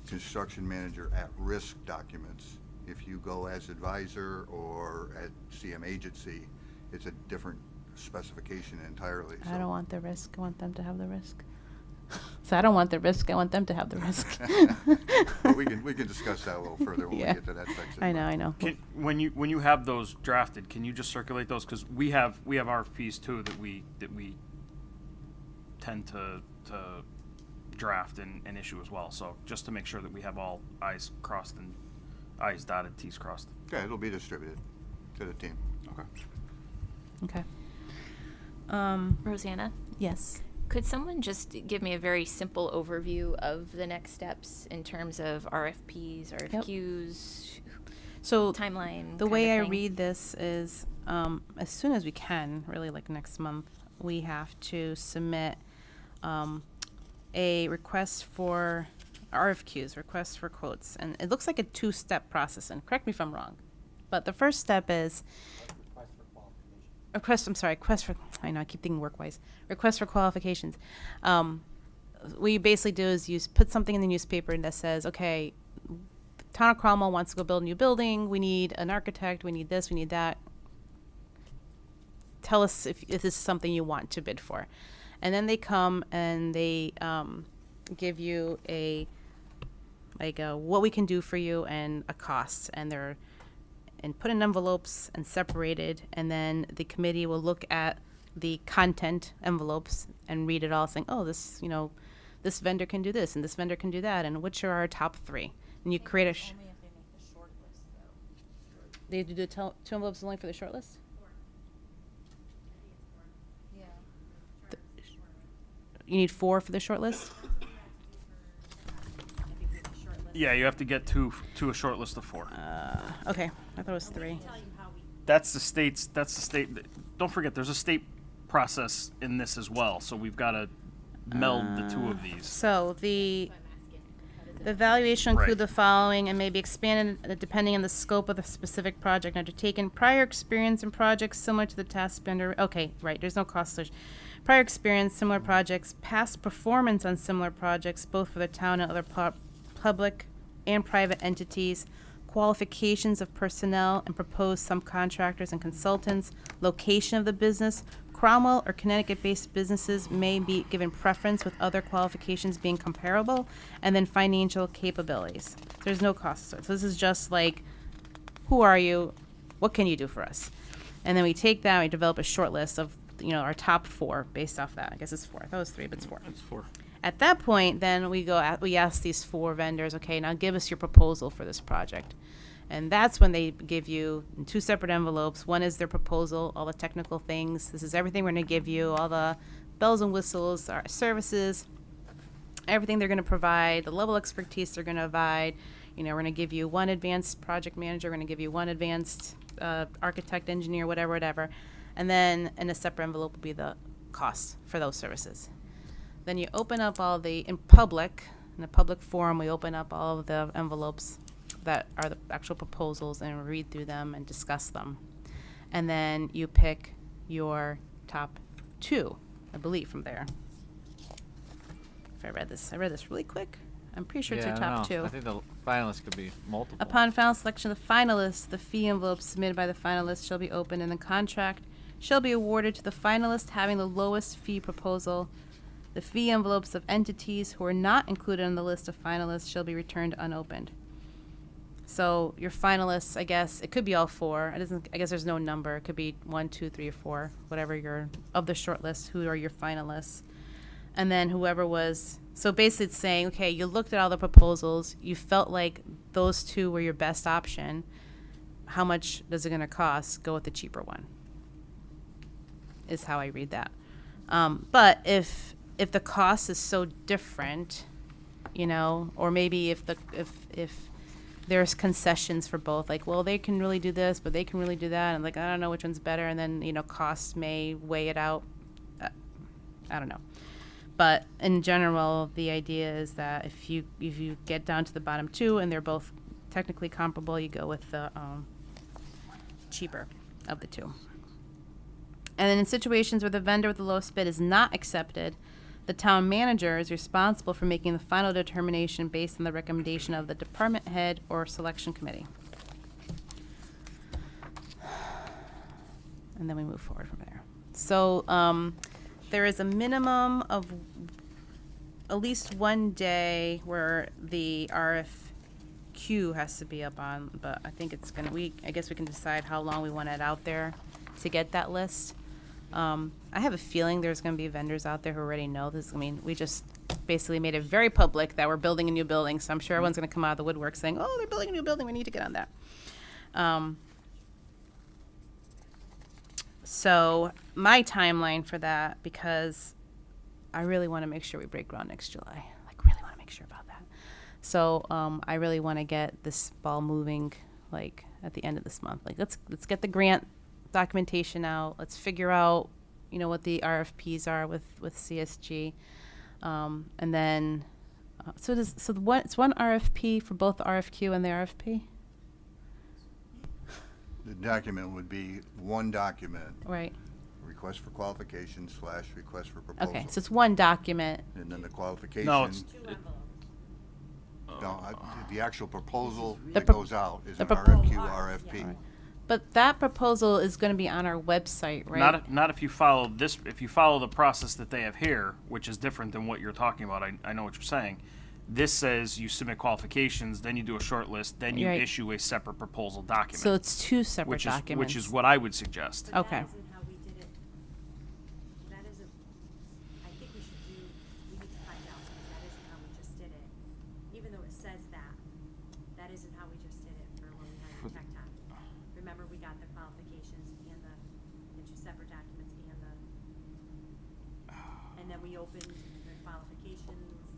construction manager at-risk documents. If you go as advisor or at CM agency, it's a different specification entirely. I don't want the risk. I want them to have the risk. So I don't want the risk. I want them to have the risk. But we can discuss that a little further when Yeah. we get to that section. I know. When you have those drafted, can you just circulate those? Because we have RFPs too that we tend to draft and issue as well. So just to make sure that we have all I's crossed and I's dotted, T's crossed. Yeah, it'll be distributed to the team. Okay. Okay. Rosanna, Yes. could someone just give me a very simple overview of the next steps in terms of RFPs, RFQs, So timeline? the kind way of I thing? read this is, as soon as we can, really like next month, we have to submit a request for RFQs, requests for quotes, and it looks like a two-step process. And correct me if I'm wrong, but the first step is request for. I know I keep thinking work-wise. Request for qualifications. What you basically do is you put something in the newspaper that says, okay, Town of Cromwell wants to go build a new building. We need an architect. We need this. We need that. Tell us if this is something you want to bid for. And then they come and they give you what we can do for you and a cost, and they're put in envelopes and separated, and then the committee will look at the content envelopes and read it all, saying, oh, this vendor can do this and this vendor can do that, and which are our top three. And you create a Only if they make the short list, though. they do the two envelopes only for the short list. Yeah. You need 4 for the short list. Yeah, you have to get to a short list of 4. Okay, I thought it was 3. That's the state. Don't forget, there's a state process in this as well. So we've got to meld the two of these. So the evaluation will include Right. the following and may be expanded depending on the scope of the specific project undertaken. Prior experience in projects similar to the task spender. Okay, right. There's no cost. Prior experience, similar projects, past performance on similar projects, both for the town and other public and private entities, qualifications of personnel and proposed subcontractors and consultants, location of the business. Cromwell or Connecticut-based businesses may be given preference with other qualifications being comparable, and then financial capabilities. There's no cost to it. So this is just like, who are you? What can you do for us? And then we take that, we develop a short list of, our top 4 based off that. I guess it's 4. I thought it was 3, but it's 4. That's 4. At that point, then we ask these 4 vendors, okay, now give us your proposal for this project. And that's when they give you in 2 separate envelopes. One is their proposal, all the technical things. This is everything we're going to give you, all the bells and whistles, our services, everything they're going to provide, the level of expertise they're going to provide. We're going to give you 1 advanced project manager, we're going to give you 1 advanced architect, engineer, whatever. And then in a separate envelope will be the costs for those services. Then you open up in a public forum, we open up all of the envelopes that are the actual proposals and read through them and discuss them. And then you pick your top 2, I believe, from there. If I read this really quick. I'm pretty sure it's your top 2. I think the finalists could be multiple. Upon final selection of the finalists, the fee envelope submitted by the finalists shall be opened and the contract shall be awarded to the finalist having the lowest fee proposal. The fee envelopes of entities who are not included on the list of finalists shall be returned unopened. So your finalists, I guess, it could be all 4. I guess there's no number. It could be 1, 2, 3, or 4, whatever of the short list, who are your finalists. And then whoever was, so basically it's saying, okay, you looked at all the proposals, you felt like those 2 were your best option. How much is it going to cost? Go with the cheaper one, is how I read that. But if the cost is so different, or maybe if there's concessions for both. Like, well, they can really do this, but they can really do that. And like, I don't know which one's better. And then, costs may weigh it out. I don't know. But in general, the idea is that if you get down to the bottom two and they're both technically comparable, you go with the cheaper of the two. And then in situations where the vendor with the lowest bid is not accepted, the town manager is responsible for making the final determination based on the recommendation of the department head or selection committee. And then we move forward from there. So there is a minimum of at least one day where the RFQ has to be up on, but I think it's I guess we can decide how long we want it out there to get that list. I have a feeling there's going to be vendors out there who already know this. I mean, we just basically made it very public that we're building a new building, so I'm sure everyone's going to come out of the woodwork saying, oh, they're building a new building, we need to get on that. So my timeline for that, because I really want to make sure we break ground next July. Like, really want to make sure about that. So I really want to get this ball moving, like, at the end of this month. Like, let's get the grant documentation out. Let's figure out, what the RFPs are with CSG, and then it's one RFP for both the RFQ and the RFP. The document would be one document, Right. request for qualifications / request for proposal. Okay, so it's one document. And then the qualification. No, it's, The actual proposal The that pro- goes out is the an propo- RFQ, RFP. But that proposal is going to be on our website, right? not if you follow this, if you follow the process that they have here, which is different than what you're talking about. I know what you're saying. This says you submit qualifications, then you do a short list, then you Right. issue a separate proposal document. So it's two separate documents. Which is what I would suggest. But Okay. that isn't how we did it. That isn't, I think we need to find out, because that isn't how we just did it. Even though it says that isn't how we just did it for when we had the tech time. Remember, we got the qualifications and the two separate documents and then we opened the qualifications,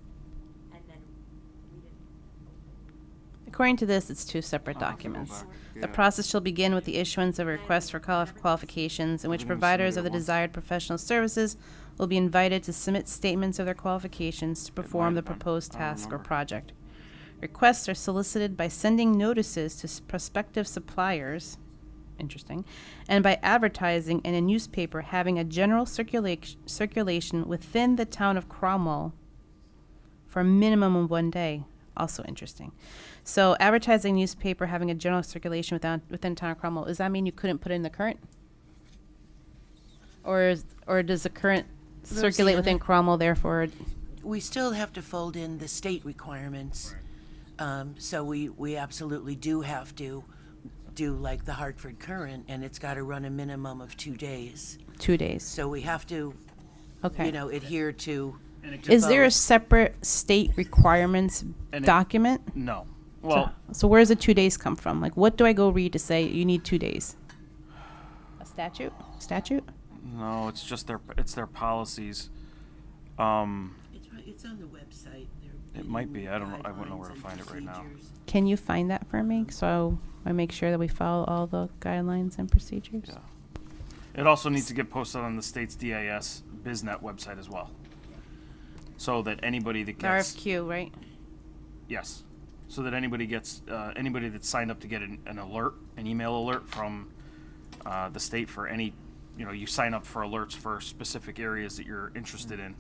and then we didn't. According to this, it's two separate documents. The process shall begin with the issuance of a request for qualifications, in which providers of the desired professional services will be invited to submit statements of their qualifications to perform the proposed task or project. Requests are solicited by sending notices to prospective suppliers, interesting, and by advertising in a newspaper having a general circulation within the town of Cromwell for a minimum of 1 day. Also interesting. So advertising newspaper having a general circulation within town of Cromwell, does that mean you couldn't put it in the current? Or does the current circulate Roseanne, within Cromwell, therefore? We still have to fold in the state requirements. So we absolutely do have to do like the Hartford Current, and it's got to run a minimum of 2 days. 2 days. So we have to, Okay. adhere to. And it Is gets- there a separate state requirements And it- document? No. Well, So where does the 2 days come from? Like, what do I go read to say you need 2 days? A statute? no, it's just their policies. It's on the website. It might be. I don't know. I wouldn't know where to find it right now. Can you find that for me? So I make sure that we follow all the guidelines and procedures? Yeah. It also needs to get posted on the state's DIS BizNet website as well. So that anybody that The gets RFQ, right? yes, so that anybody gets anybody that's signed up to get an alert, an email alert from the state for any, you sign up for alerts for specific areas that you're interested in.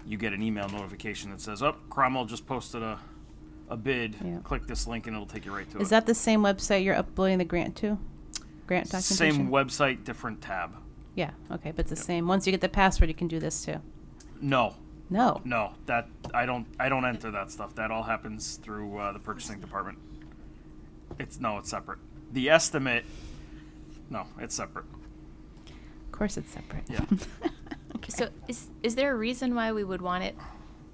You get an email notification that says, "Oh, Cromwell just posted a bid. Yeah. Click this link and it'll take you right to it." Is that the same website you're uploading the grant to? Grant documentation? Same website, different tab? Yeah, okay, but it's the Yep. same. Once you get the password, you can do this too. No, No. that I don't enter that stuff. That all happens through the purchasing department. It's separate. The estimate, no, it's separate. Of course it's separate. Yeah. Okay. So is there a reason why we would want it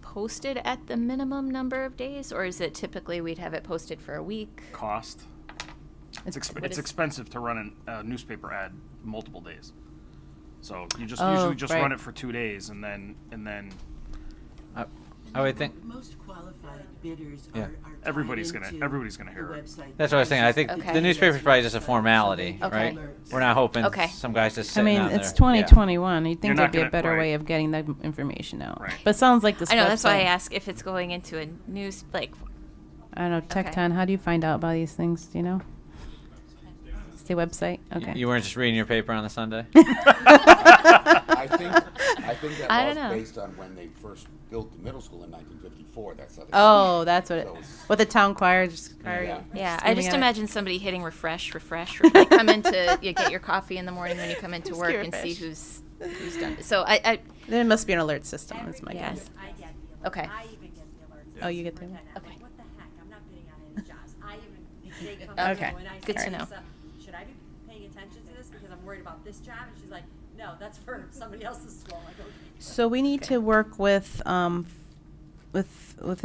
posted at the minimum number of days, or is it typically we'd have it posted for a week? Cost. It's What it's is- expensive to run a newspaper ad multiple days. So you just Oh, usually just right. run it for 2 days and then I would think. Most qualified bidders Yeah. are Everybody's tied gonna- into everybody's gonna the hear it. website. That's what I was saying. I think Okay. the newspaper's probably just a formality, So they right? get alerts. We're not hoping Okay. some guys just I sitting mean, on it's there. 2021. You'd think You're there'd not be a gonna- better right. way of getting the information out. Right. But it sounds like this I know, that's why I website- ask if it's going into a news, like, I don't know, Tecton, how do you find out about these things? Do you know? It's the website? Okay. You weren't just reading your paper on the Sunday? I think that I was don't know. based on when they first built the middle school in 1954. That's how they. Oh, that's what it, So it's- with the town choir, just Yeah. yeah, I screaming just at it. imagine somebody hitting refresh, like come into, you get your coffee in the morning when you come into Just work get and see refresh. who's done. So I There must be an alert system, is my Yeah. guess. I get the alerts. Okay. I even get the alerts. Oh, you get the- Superintendent. I'm Okay. like, what the heck? I'm not bidding on any jobs. I even, they come Okay. to me when I Good say, to know. "Lisa, should I be paying attention to this because I'm worried about this job?" And she's like, no, that's for somebody else's school. I go, So we need to work with the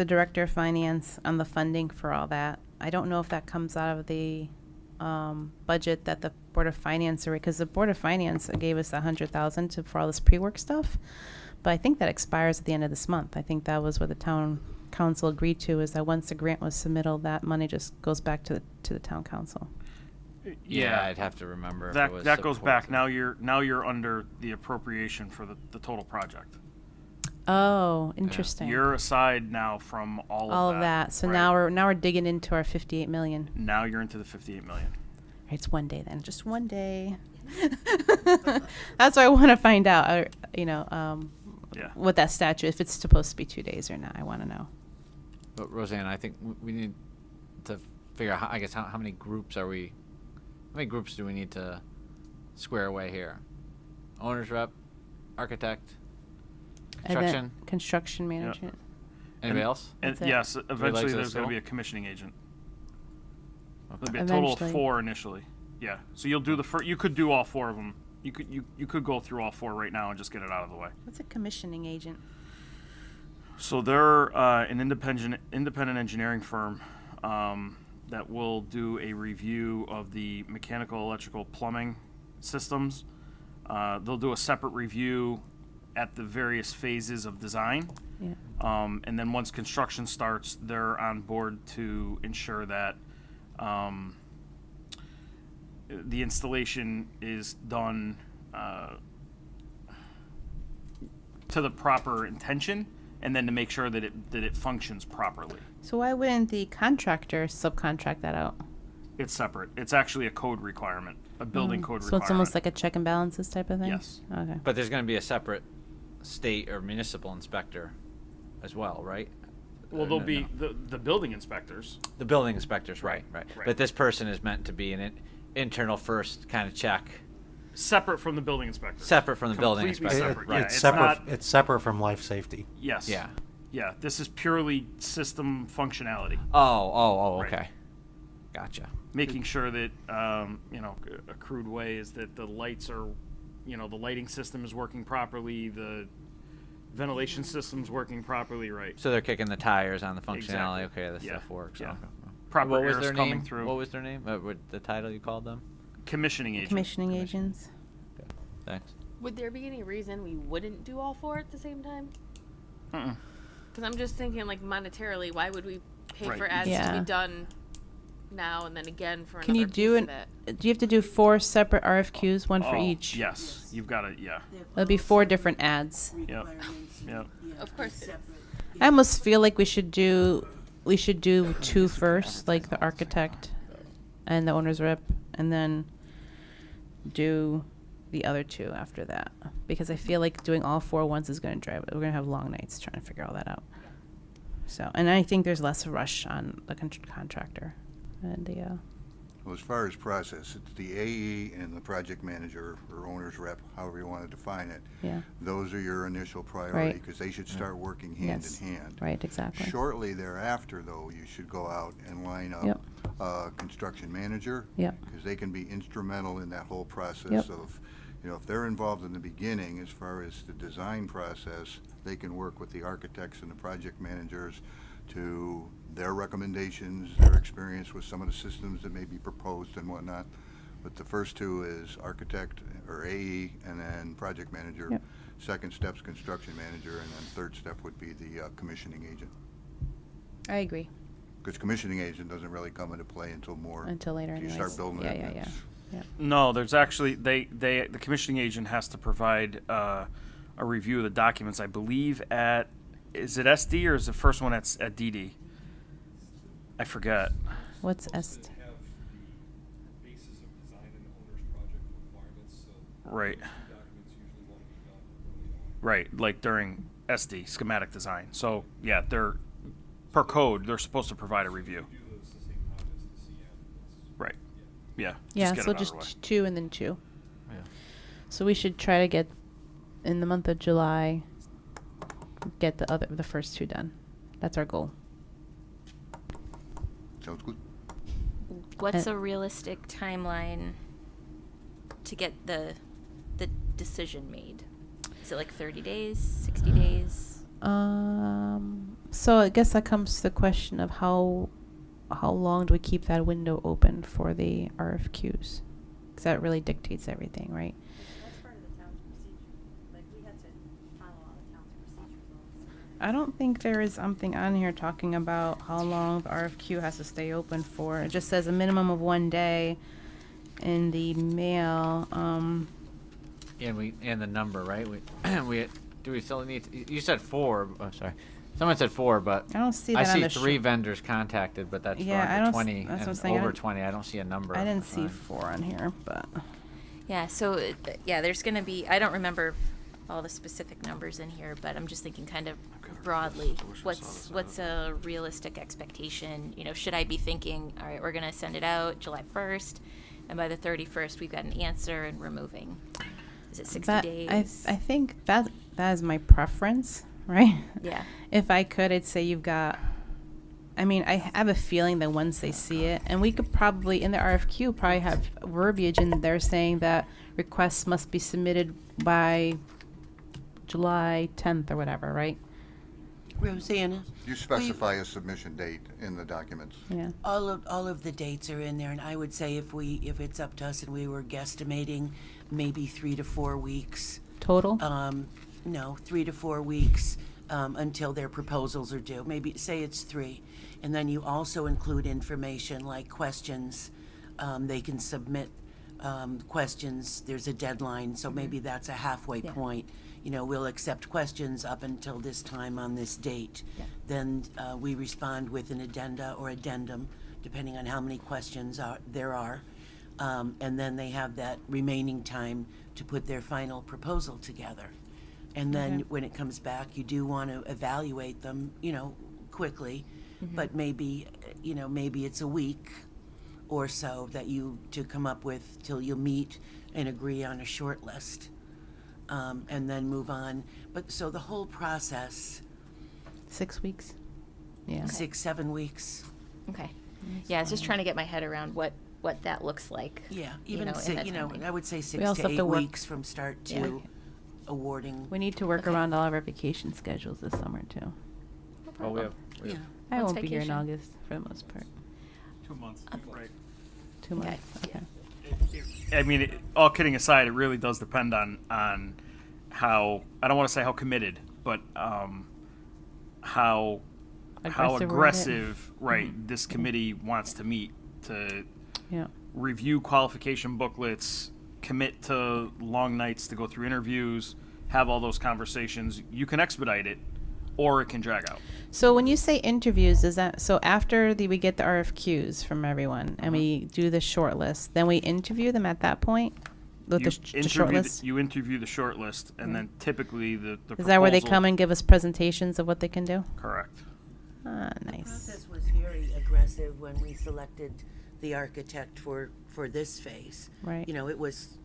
director of finance on the funding for all that. I don't know if that comes out of the budget that the Board of Finance, or because the Board of Finance gave us $100,000 for all this pre-work stuff, but I think that expires at the end of this month. I think that was what the town council agreed to, is that once the grant was submitted, that money just goes back to the town council. Yeah, I'd have to remember. if it That was that goes back. supported. Now you're under the appropriation for the total project. Oh, interesting. You're aside now from all All of that. So right? now we're digging into our 58 million. Now you're into the 58 million. It's one day then, just one day. That's what I want to find out. Yeah. What that statute, if it's supposed to be 2 days or not. I want to know. But Roseanne, I think we need to figure out, how many groups are we, how many groups do we need to square away here? Owner's rep, architect, construction, Construction management. anybody else? And That's it. yes, legs eventually of the there's going stool? to be a commissioning agent. Okay. There'll be a total of Eventually. 4 initially. Yeah. So you'll do the first. You could do all 4 of them. You could go through all 4 right now and just get it out of the way. What's a commissioning agent? So they're an independent engineering firm that will do a review of the mechanical, electrical, plumbing systems. They'll do a separate review at the various phases of design. Yeah. And then once construction starts, they're on board to ensure that the installation is done to the proper intention, and then to make sure that it functions properly. So why wouldn't the contractor subcontract that out? It's separate. It's actually a code requirement, a building code So requirement. it's almost like a check and balances type of thing? Yes. Okay. But there's going to be a separate state or municipal inspector as well, right? Well, there'll No, be no. the building inspectors. The building inspectors, right. Right. But this person is meant to be an internal first kind of check, Separate from the building inspector. separate from the building Completely inspector. separate. Right. Yeah, It's it's separate. not- It's separate from life safety. Yes. Yeah. Yeah. This is purely system functionality, Oh, Right. okay. Gotcha. making sure that a crude way is that the lights are, the lighting system is working properly, the ventilation system's working properly, right? So they're kicking the tires on the functionality. Exactly. Okay, this Yeah. stuff works. Yeah. Okay. Proper What was air's their coming name? through. What was their name? What the title you called them? Commissioning agent. Commissioning agents. Thanks. Would there be any reason we wouldn't do all 4 at the same time? Mm-mm. Because I'm just thinking, like, monetarily, why would we pay Right. for ads to Yeah. be done now and then again for Can you another do piece an? of it? Do you have to do 4 separate RFQs, one for Oh, each? Yes. You've got to, yeah. There'll be 4 different ads. Requirements. Yep. Yeah, Of course. separate. I almost feel like we should do 2 first, like the architect and the owner's rep, and then do the other 2 after that. Because I feel like doing all 4 once is going to drive it. We're going to have long nights trying to figure all that out. So, and I think there's less rush on the contractor and the. Well, as far as process, it's the AE and the project manager or owner's rep, however you want to define it. Yeah. Those are your initial priority Right. because they should start working hand Yes. in hand. Right, exactly. Shortly thereafter, though, you should go out and line up Yep. a construction manager. Yep. Because they can be instrumental in that whole process Yep. of, if they're involved in the beginning, as far as the design process, they can work with the architects and the project managers to their recommendations, their experience with some of the systems that may be proposed and whatnot. But the first 2 is architect or AE and then project manager. Yep. Second step's construction manager, and then third step would be the commissioning agent. I agree. Because commissioning agent doesn't really come into play until Later you anyways. start building Yeah, it. yeah, and yeah. it's- Yeah. No, there's actually the commissioning agent has to provide a review of the documents. I believe is it SD or is the first one at DD? I forget. What's est? Have the basis of design and owner's project requirements, so Right. those two documents usually want to be done early on. Right, like during SD, schematic design. So yeah, they're per code, they're supposed to provide a review. Do those the same time as the CM. That's- Right. Yeah. Yeah, get so it out of just the way. two and then two. Yeah. So we should try to get in the month of July, get the first two done. That's our goal. Sounds good. What's a realistic timeline to get the decision made? Is it like 30 days, 60 days? So I guess that comes to the question of how long do we keep that window open for the RFQs? Because that really dictates everything, right? That's part of the town's procedure. Like, we had to follow all the town's procedures. I don't think there is something on here talking about how long the RFQ has to stay open for. It just says a minimum of 1 day in the mail. And the number, right? We still need you said 4. Oh, sorry. Someone said 4, but I don't see I that on see the 3 vendors contacted, but that's Yeah, for I under don't 20 that's what I'm and saying. I over don't- 20. I don't see a number. I didn't see assigned. 4 on here, but Yeah, so yeah, there's going to be, I don't remember all the specific numbers in here, but I'm just thinking kind of broadly, what's a realistic expectation? You know, should I be thinking, all right, we're going to send it out July 1st, and by the 31st we've got an answer and we're moving? Is it 60 that, days? I think that is my preference, right? Yeah. If I could, I'd say you've got. I mean, I have a feeling that once they see it, and we could probably in the RFQ probably have verbiage in there saying that requests must be submitted by July 10th or whatever, right? Rosanna? You specify a submission date in the documents. Yeah. All of the dates are in there, and I would say if it's up to us and we were guesstimating maybe 3 to 4 weeks. Total. No, 3 to 4 weeks until their proposals are due. Maybe say it's 3, and then you also include information like questions. They can submit questions. There's a deadline, so maybe that's a halfway Yeah. point. You know, we'll accept questions up until this time on this date. Yeah. Then we respond with an addenda or addendum, depending on how many questions there are. And then they have that remaining time to put their final proposal together. And then Okay. when it comes back, you do want to evaluate them, you know, quickly. But maybe, you know, maybe it's a week or so that to come up with till you meet and agree on a short list. And then move on. But so the whole process, 6 weeks. Yeah. 6, 7 weeks. Okay. Yeah, I was just trying to get my head around what that looks like. Yeah, you even know, in say, that you know, timing. I would say We 6 also to have 8 to work- weeks from start to Yeah. awarding. We need to work Okay. around all of our vacation schedules this summer too. Oh, we have. Yeah. I What's won't be here in vacation? August for the most part. 2 months. Right. 2 Okay. months. Okay. I mean, all kidding aside, it really does depend on how, I don't want to say how committed, but how Aggressive we're at it. aggressive, right, this committee wants to meet to Yeah. review qualification booklets, commit to long nights to go through interviews, have all those conversations. You can expedite it, or it can drag out. So when you say interviews, is that so after we get the RFQs from everyone and we do the short list, then we interview them at that point with the short list? You interview the short list, and then typically the Is that where they proposal- come and give us presentations of what they can do? Correct. Ah, The nice. process was very aggressive when we selected the architect for this phase. Right. You know, it was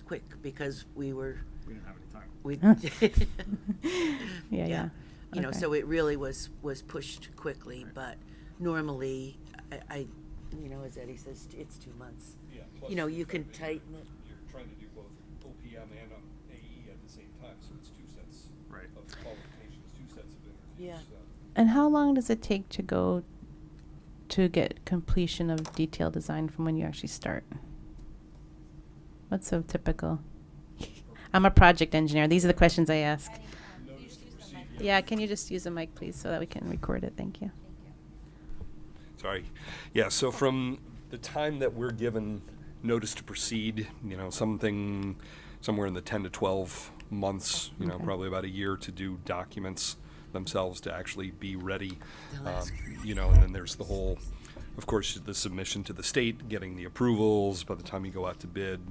quick because we We didn't have any time. Yeah, yeah. You know, Okay. so it really was pushed quickly, but normally, I you know, as Eddie says, it's 2 months. Yeah, plus You know, you you're can trying to do- tighten it. You're trying to do both OPM and AE at the same time, so it's 2 sets Right. of qualifications, 2 sets of interviews. Yeah. And how long does it take to go to get completion of detailed design from when you actually start? What's so typical? I'm a project engineer. These are the questions I ask. Yeah, can you just use the mic, please, so that we can record it? Thank you. Sorry. Yeah, so from the time that we're given notice to proceed, something somewhere in the 10 to 12 months, probably about a year to do documents themselves to actually be ready. And then there's the whole, of course, the submission to the state, getting the approvals. By the time you go out to bid,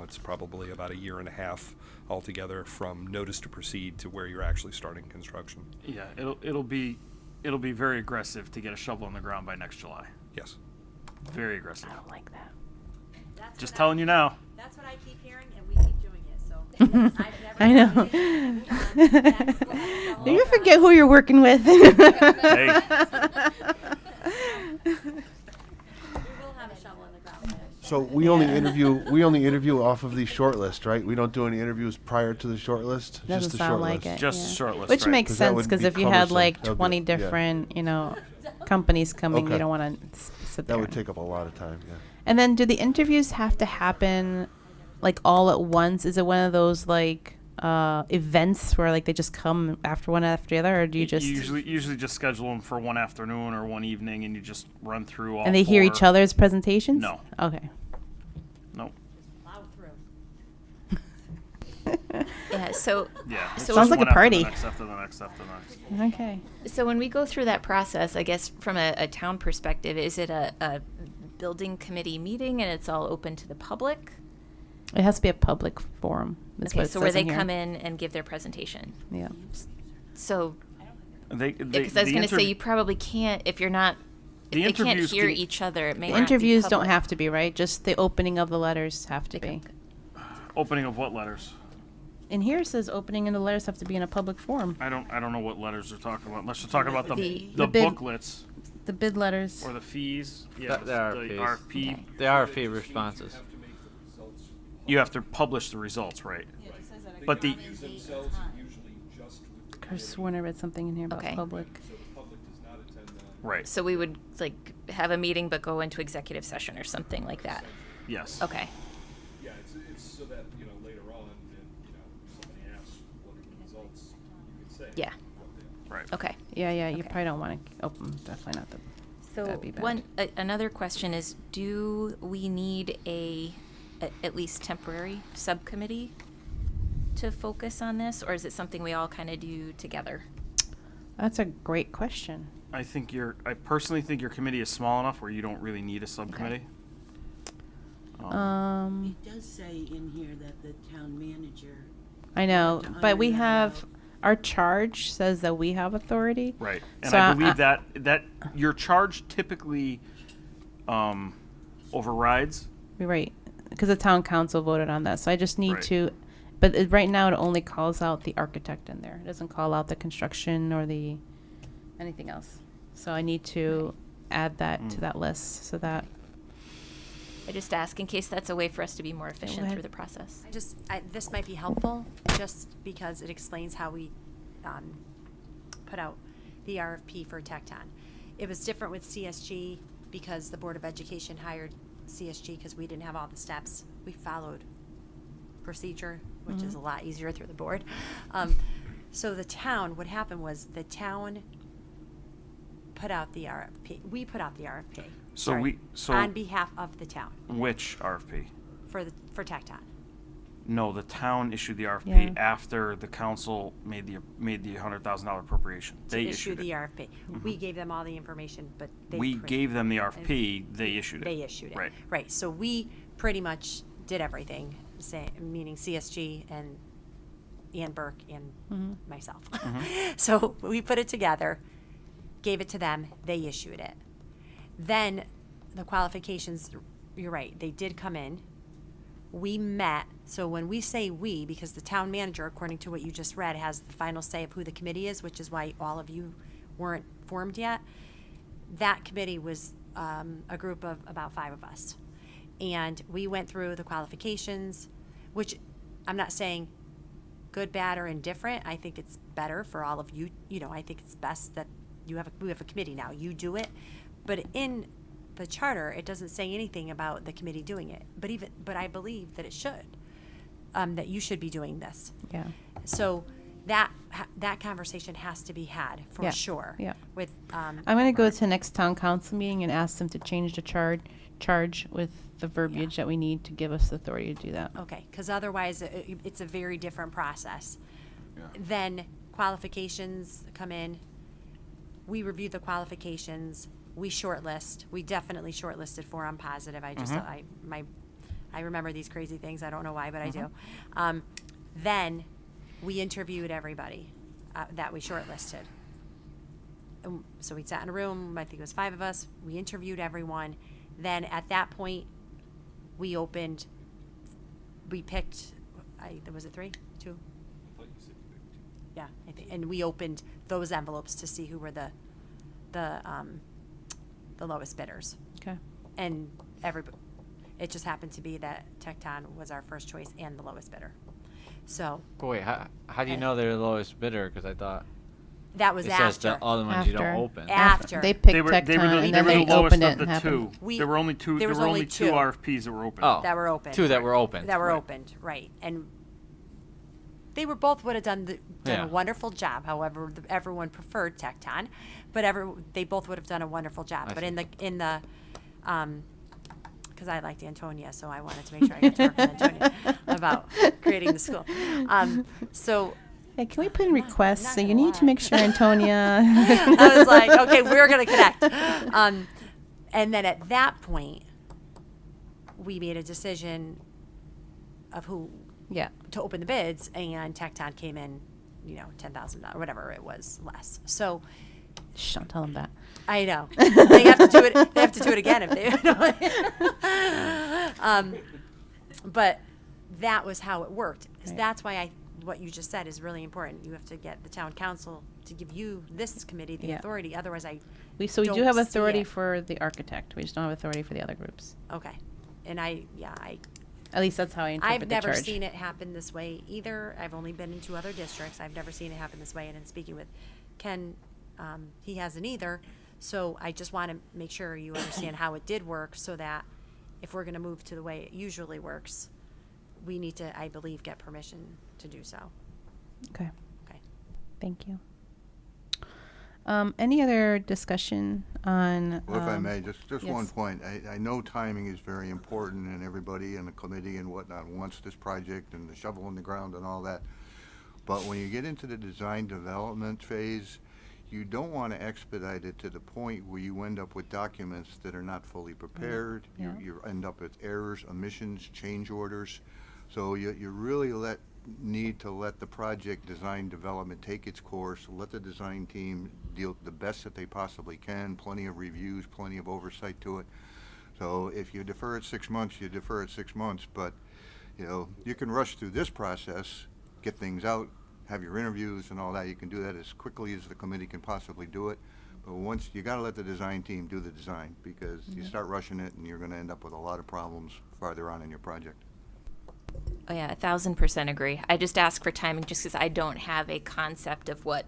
it's probably about a year and a half altogether from notice to proceed to where you're actually starting construction. Yeah, it'll be very aggressive to get a shovel in the ground by next July. Yes. Very aggressive. I don't like that. Just telling you now. That's what I keep hearing, and we keep doing it, so. I know. You forget who you're working with. Hey. We will have a shovel in the ground. So we only interview off of the short list, right? We don't do any interviews prior to the short list? Doesn't Just the sound short like list. it. Just yeah. the short list, Which right. makes 'Cause that sense, would because be if you had cumbersome. like That would be- 20 yeah. different, companies coming, you Okay. don't want to sit there. That would take up a lot of time, yeah. And then do the interviews have to happen like all at once? Is it one of those like events where like they just come after one after the other, or do you just usually just schedule them for one afternoon or one evening, and you just run through all. and they hear each 4. other's presentations? No. Okay. Nope. Plow through. Yeah, so Yeah. it's So just Sounds like a one after the party. next, after the next, after the next. Okay. So when we go through that process, I guess from a town perspective, is it a building committee meeting and it's all open to the public? It has to be a public forum. That's Okay, what it so where says they in here. come in and give their presentation. Yeah. So, Because because I was going to say, you probably can't, if you're not, The if they can't interviews hear can- each other, it may The not be interviews don't public. have to be, right? Just the opening of the letters have to Okay. be. Opening of what letters? And here it says opening and the letters have to be in a public forum. I don't know what letters they're talking about. Let's just talk about the The bid- booklets The bid letters. or the fees. Yeah, The RFPs. RFP. Okay. The RFP responses. Have to make the results. You have to publish the results, right? But the These themselves are usually just with the I could have sworn I read something in here about Okay. public. so the public does not attend them. right. So we would like have a meeting but go into executive session or something like that. Yes. Okay. Yeah, it's so that, later on, then, somebody asks what are the results, you can say. Yeah. what they are. Right. Okay. Yeah, you Okay. probably don't want to open, definitely not the. So That'd be bad. another question is, do we need at least temporary subcommittee to focus on this, or is it something we all kind of do together? That's a great question. I personally think your committee is small enough where you don't really need a subcommittee. Um, It does say in here that the town manager. I know, to but we iron that have, out. our charge says that we have authority. Right. And So I believe that your charge typically overrides. Right, because the town council voted on that, so I just need Right. to, but right now it only calls out the architect in there. It doesn't call out the construction or anything else. So I need to add that to that list, so that, I just ask in case that's a way for us to be more efficient ahead. through the process. This might be helpful, just because it explains how we put out the RFP for Tecton. It was different with CSG because the Board of Education hired CSG because we didn't have all the steps. We followed procedure, which is a lot easier through the board. So the town, what happened was the town put out the RFP. We put out the RFP. So sorry, so on behalf of the town which RFP? for Tecton. No, the town issued the RFP Yeah. after the council made the $100,000 appropriation. They To issue issued the it. RFP. We gave them all the information, but they. We printed- gave them the RFP. They issued it. They issued it. Right. Right, so we pretty much did everything, meaning CSG and Ann Burke and myself. So we put it together, gave it to them, they issued it. Then the qualifications, you're right, they did come in. We met, so when we say we, because the town manager, according to what you just read, has the final say of who the committee is, which is why all of you weren't formed yet. That committee was a group of about 5 of us. And we went through the qualifications, which I'm not saying good, bad, or indifferent. I think it's better for all of you. I think it's best that we have a committee now. You do it. But in the charter, it doesn't say anything about the committee doing it. But I believe that it should. that you should be doing this. Yeah. So that conversation has to be had for Yeah, sure. yeah. With I'm going to go to the next town council meeting and ask them to change the charge with the verbiage that we need to give us the authority to do that. okay, because otherwise it's a very different process. Then qualifications come in. We review the qualifications. We shortlist. We definitely shortlisted 4. I'm positive. I just I remember these crazy things. I don't know why, but I do. Then we interviewed everybody that we shortlisted. So we sat in a room. I think it was 5 of us. We interviewed everyone. Then at that point, we picked. Was it 3, 2? Yeah, I think, and we opened those envelopes to see who were the lowest bidders. Okay. And it just happened to be that Tecton was our first choice and the lowest bidder. So But wait, how do you know they're the lowest bidder? Because I thought that was it says after. the other ones you don't After. open. After. They picked They were Tecton the, and they then were they the lowest opened it of the and happened. two. We- There were only two. there There was were only only two 2. RFPs that were open. Oh, That were open. 2 that were open. That were Right. opened, right? And they were both would have done Yeah. a wonderful job. However, everyone preferred Tecton, but they both would have done a wonderful job. I But see. in the because I liked Antonia, so I wanted to make sure I got to work with Antonia about creating the school. So Yeah, can we put in requests? not So you gonna need to lie. make sure Antonia. I was like, okay, we're gonna connect. And then at that point, we made a decision of who Yeah. to open the bids, and Tecton came in, $10,000, whatever it was, less. So Shh, don't tell them that. I know they have to do it. They have to do it again if they. But that was how it worked. 'Cause Right. that's why what you just said is really important. You have to get the town council to give you this committee the Yeah. authority. Otherwise, We do don't have see authority it. for the architect. We just don't have authority for the other groups. Okay, and I At least that's how I interpret I've the never charge. seen it happen this way either. I've only been in 2 other districts. I've never seen it happen this way. And in speaking with Ken, he hasn't either. So I just want to make sure you understand how it did work, so that if we're going to move to the way it usually works, we need to, I believe, get permission to do so. Okay. Okay. Thank you. Any other discussion on? Well, if I may, just one yes. point. I know timing is very important, and everybody in the committee and whatnot wants this project and the shovel in the ground and all that. But when you get into the design development phase, you don't want to expedite it to the point where you end up with documents that are not fully prepared. Yeah. You end up with errors, omissions, change orders. So you really need to let the project design development take its course, let the design team deal the best that they possibly can, plenty of reviews, plenty of oversight to it. So if you defer it 6 months, you defer it 6 months, but you can rush through this process, get things out, have your interviews and all that. You can do that as quickly as the committee can possibly do it. But once, you gotta let the design team do the design, because you start rushing it and you're gonna end up with a lot of problems farther on in your project. Oh yeah, 1,000% agree. I just ask for timing just because I don't have a concept of what,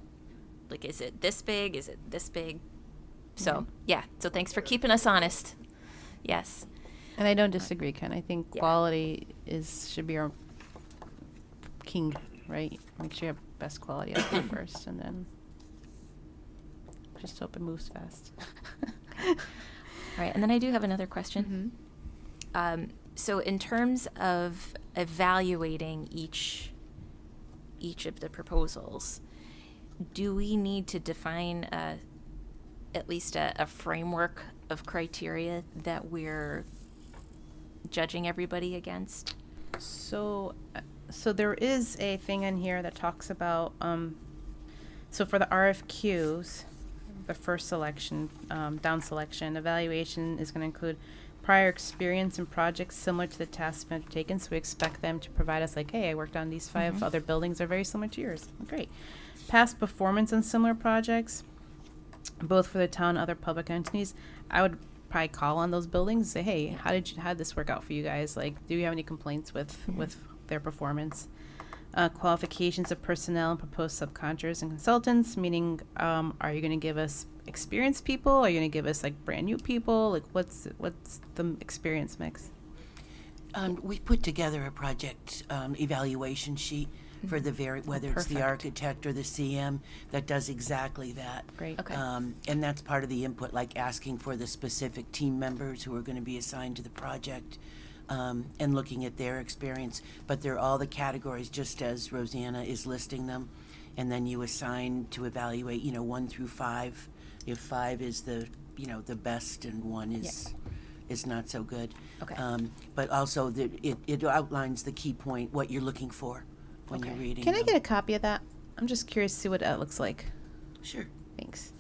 like, is it this big? Is it this big? So yeah, so thanks for keeping us honest. Yes. And I don't disagree, Ken. I think Yeah. quality should be our king, right? Make sure you have best quality out there first, and then just hope it moves fast. All right, and then I do have another question. So in terms of evaluating each of the proposals, do we need to define at least a framework of criteria that we're judging everybody against? So there is a thing in here that talks about, so for the RFQs, the first selection, down selection, evaluation is going to include prior experience in projects similar to the tasks taken. So we expect them to provide us like, hey, I worked on these 5 other buildings that are very similar to yours. Great. Past performance on similar projects, both for the town and other public entities. I would probably call on those buildings and say, hey, how did this work out for you guys? Like, do you have any complaints with their performance? Qualifications of personnel and proposed subcontractors and consultants, meaning, are you going to give us experienced people? Are you going to give us like brand new people? Like, what's the experience mix? We put together a project evaluation sheet for the whether it's the perfect. architect or the CM that does exactly that. Great. Okay. And that's part of the input, like asking for the specific team members who are going to be assigned to the project and looking at their experience. But they're all the categories, just as Rosanna is listing them. And then you assign to evaluate, 1 through 5. If 5 is the best and 1 is not so good. Okay. But also it outlines the key point, what you're looking for when you're reading. Can I them. get a copy of that? I'm just curious to see what that looks like. Sure. Thanks.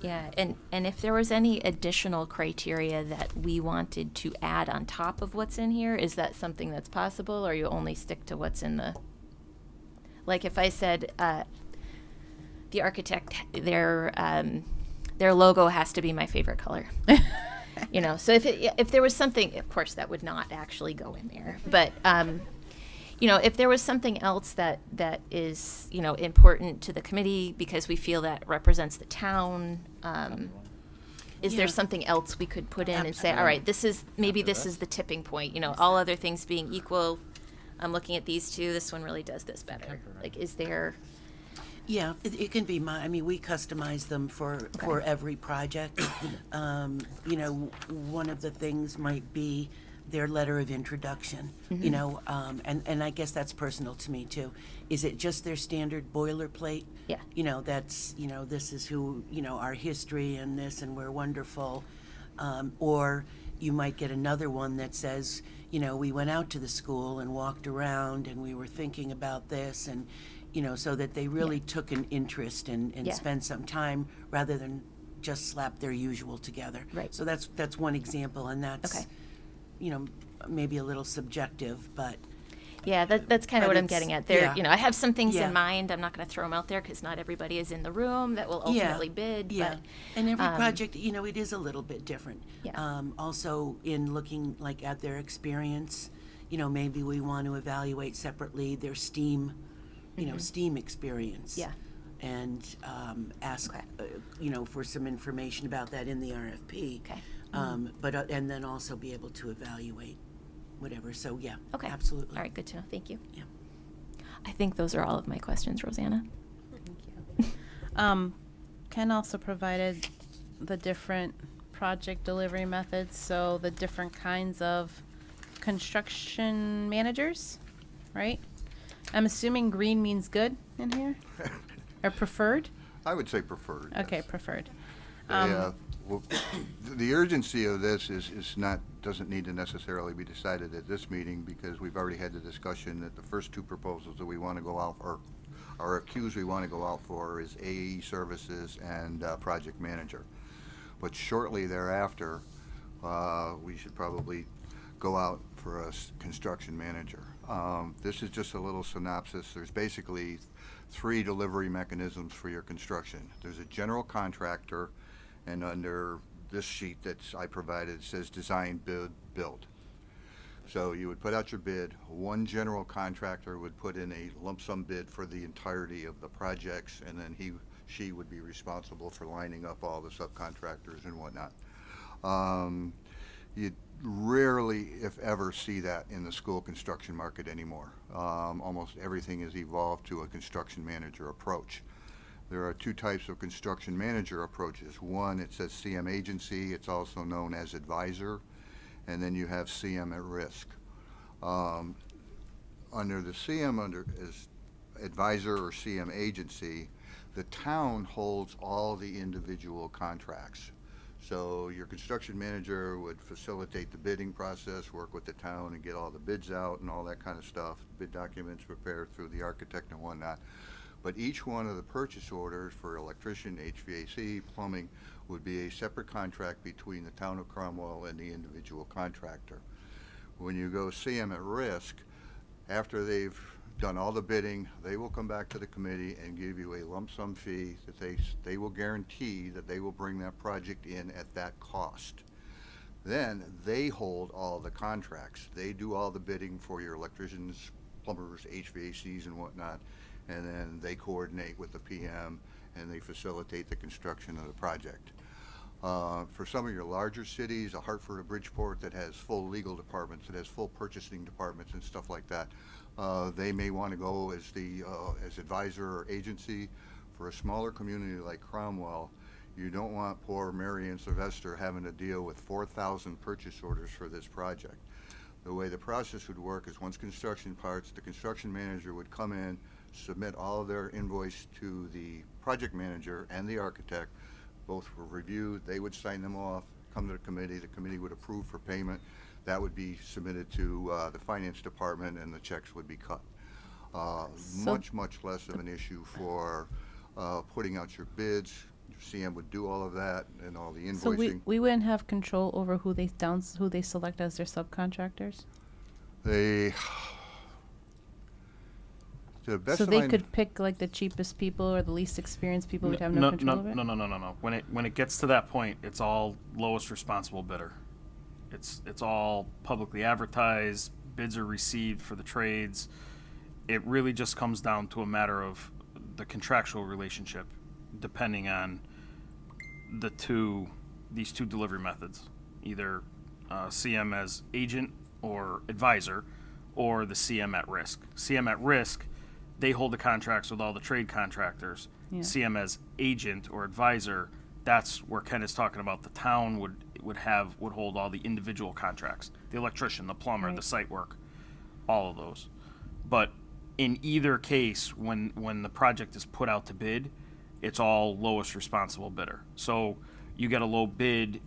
Yeah, and if there was any additional criteria that we wanted to add on top of what's in here, is that something that's possible, or you only stick to what's in the? Like if I said, the architect, their logo has to be my favorite color. So if there was something, of course that would not actually go in there, but if there was something else that is important to the committee because we feel that represents the town, is there Yeah. something else we could put in and say, all right, this is the tipping point, all other things being equal, I'm looking at these two, this one really does this better. Like, is there? Yeah, it can be we customize them for every project. One of the things might be their letter of introduction, and I guess that's personal to me too. Is it just their standard boilerplate? Yeah. That's, this is who, our history and this, and we're wonderful. Or you might get another one that says, we went out to the school and walked around and we were thinking about this, and so that they really took an interest and Yeah. spent some time rather than just slap their usual together. Right. So that's one example, and that's, Okay. Maybe a little subjective, but Yeah, that's kind of But what I'm it's- getting at. There, yeah. I have some things Yeah. in mind. I'm not going to throw them out there because not everybody is in the room that will ultimately bid. Yeah, But, and every project, it is a little bit different. Yeah. Also, in looking like at their experience, maybe we want to evaluate separately their STEAM, STEAM experience. Yeah. And ask, Okay. for some information about that in the RFP. Okay. But and then also be able to evaluate whatever. So yeah. Okay. Absolutely. All right, good to know. Thank you. Yeah. I think those are all of my questions, Rosanna. Ken also provided the different project delivery methods, so the different kinds of construction managers, right? I'm assuming green means good in here, or preferred? I would say preferred. Okay, yes. preferred. Well, the urgency of this doesn't need to necessarily be decided at this meeting, because we've already had the discussion that the first 2 proposals that we want to go out, or RFQs we want to go out for, is AE services and project manager. But shortly thereafter, we should probably go out for a construction manager. This is just a little synopsis. There's basically 3 delivery mechanisms for your construction. There's a general contractor, and under this sheet I provided, it says design, bid, build. So you would put out your bid. One general contractor would put in a lump sum bid for the entirety of the projects, and then she would be responsible for lining up all the subcontractors and whatnot. You rarely, if ever, see that in the school construction market anymore. Almost everything has evolved to a construction manager approach. There are 2 types of construction manager approaches. One, it says CM agency. It's also known as advisor. And then you have CM at risk. Under the CM as advisor or CM agency, the town holds all the individual contracts. So your construction manager would facilitate the bidding process, work with the town and get all the bids out and all that kind of stuff, bid documents prepared through the architect and whatnot. But each one of the purchase orders for electrician, HVAC, plumbing would be a separate contract between the town of Cromwell and the individual contractor. When you go CM at risk, after they've done all the bidding, they will come back to the committee and give you a lump sum fee that they will guarantee that they will bring that project in at that cost. Then they hold all the contracts. They do all the bidding for your electricians, plumbers, HVACs and whatnot, and then they coordinate with the PM and they facilitate the construction of the project. For some of your larger cities, a Hartford or Bridgeport that has full legal departments, that has full purchasing departments and stuff like that, they may want to go as the as advisor or agency. For a smaller community like Cromwell, you don't want poor Mary Ann Sylvester having to deal with 4,000 purchase orders for this project. The way the process would work is once construction parts, the construction manager would come in, submit all of their invoice to the project manager and the architect. Both were reviewed, they would sign them off, come to the committee would approve for payment. That would be submitted to the finance department and the checks would be cut. Much less of an issue for putting out your bids. CM would do all of that and all the So invoicing. we wouldn't have control over who they select as their subcontractors? They, to the best So of they my could pick like the cheapest people or the least experienced people who'd have no control of it? No. When it gets to that point, it's all lowest responsible bidder. It's all publicly advertised. Bids are received for the trades. It really just comes down to a matter of the contractual relationship, depending on these two delivery methods, either CM as agent or advisor, or the CM at risk. CM at risk, they hold the contracts with all the trade contractors. Yeah. CM as agent or advisor, that's where Ken is talking about. The town would hold all the individual contracts, the electrician, the plumber, Right. the site work, all of those. But in either case, when the project is put out to bid, it's all lowest responsible bidder. So you get a low bid,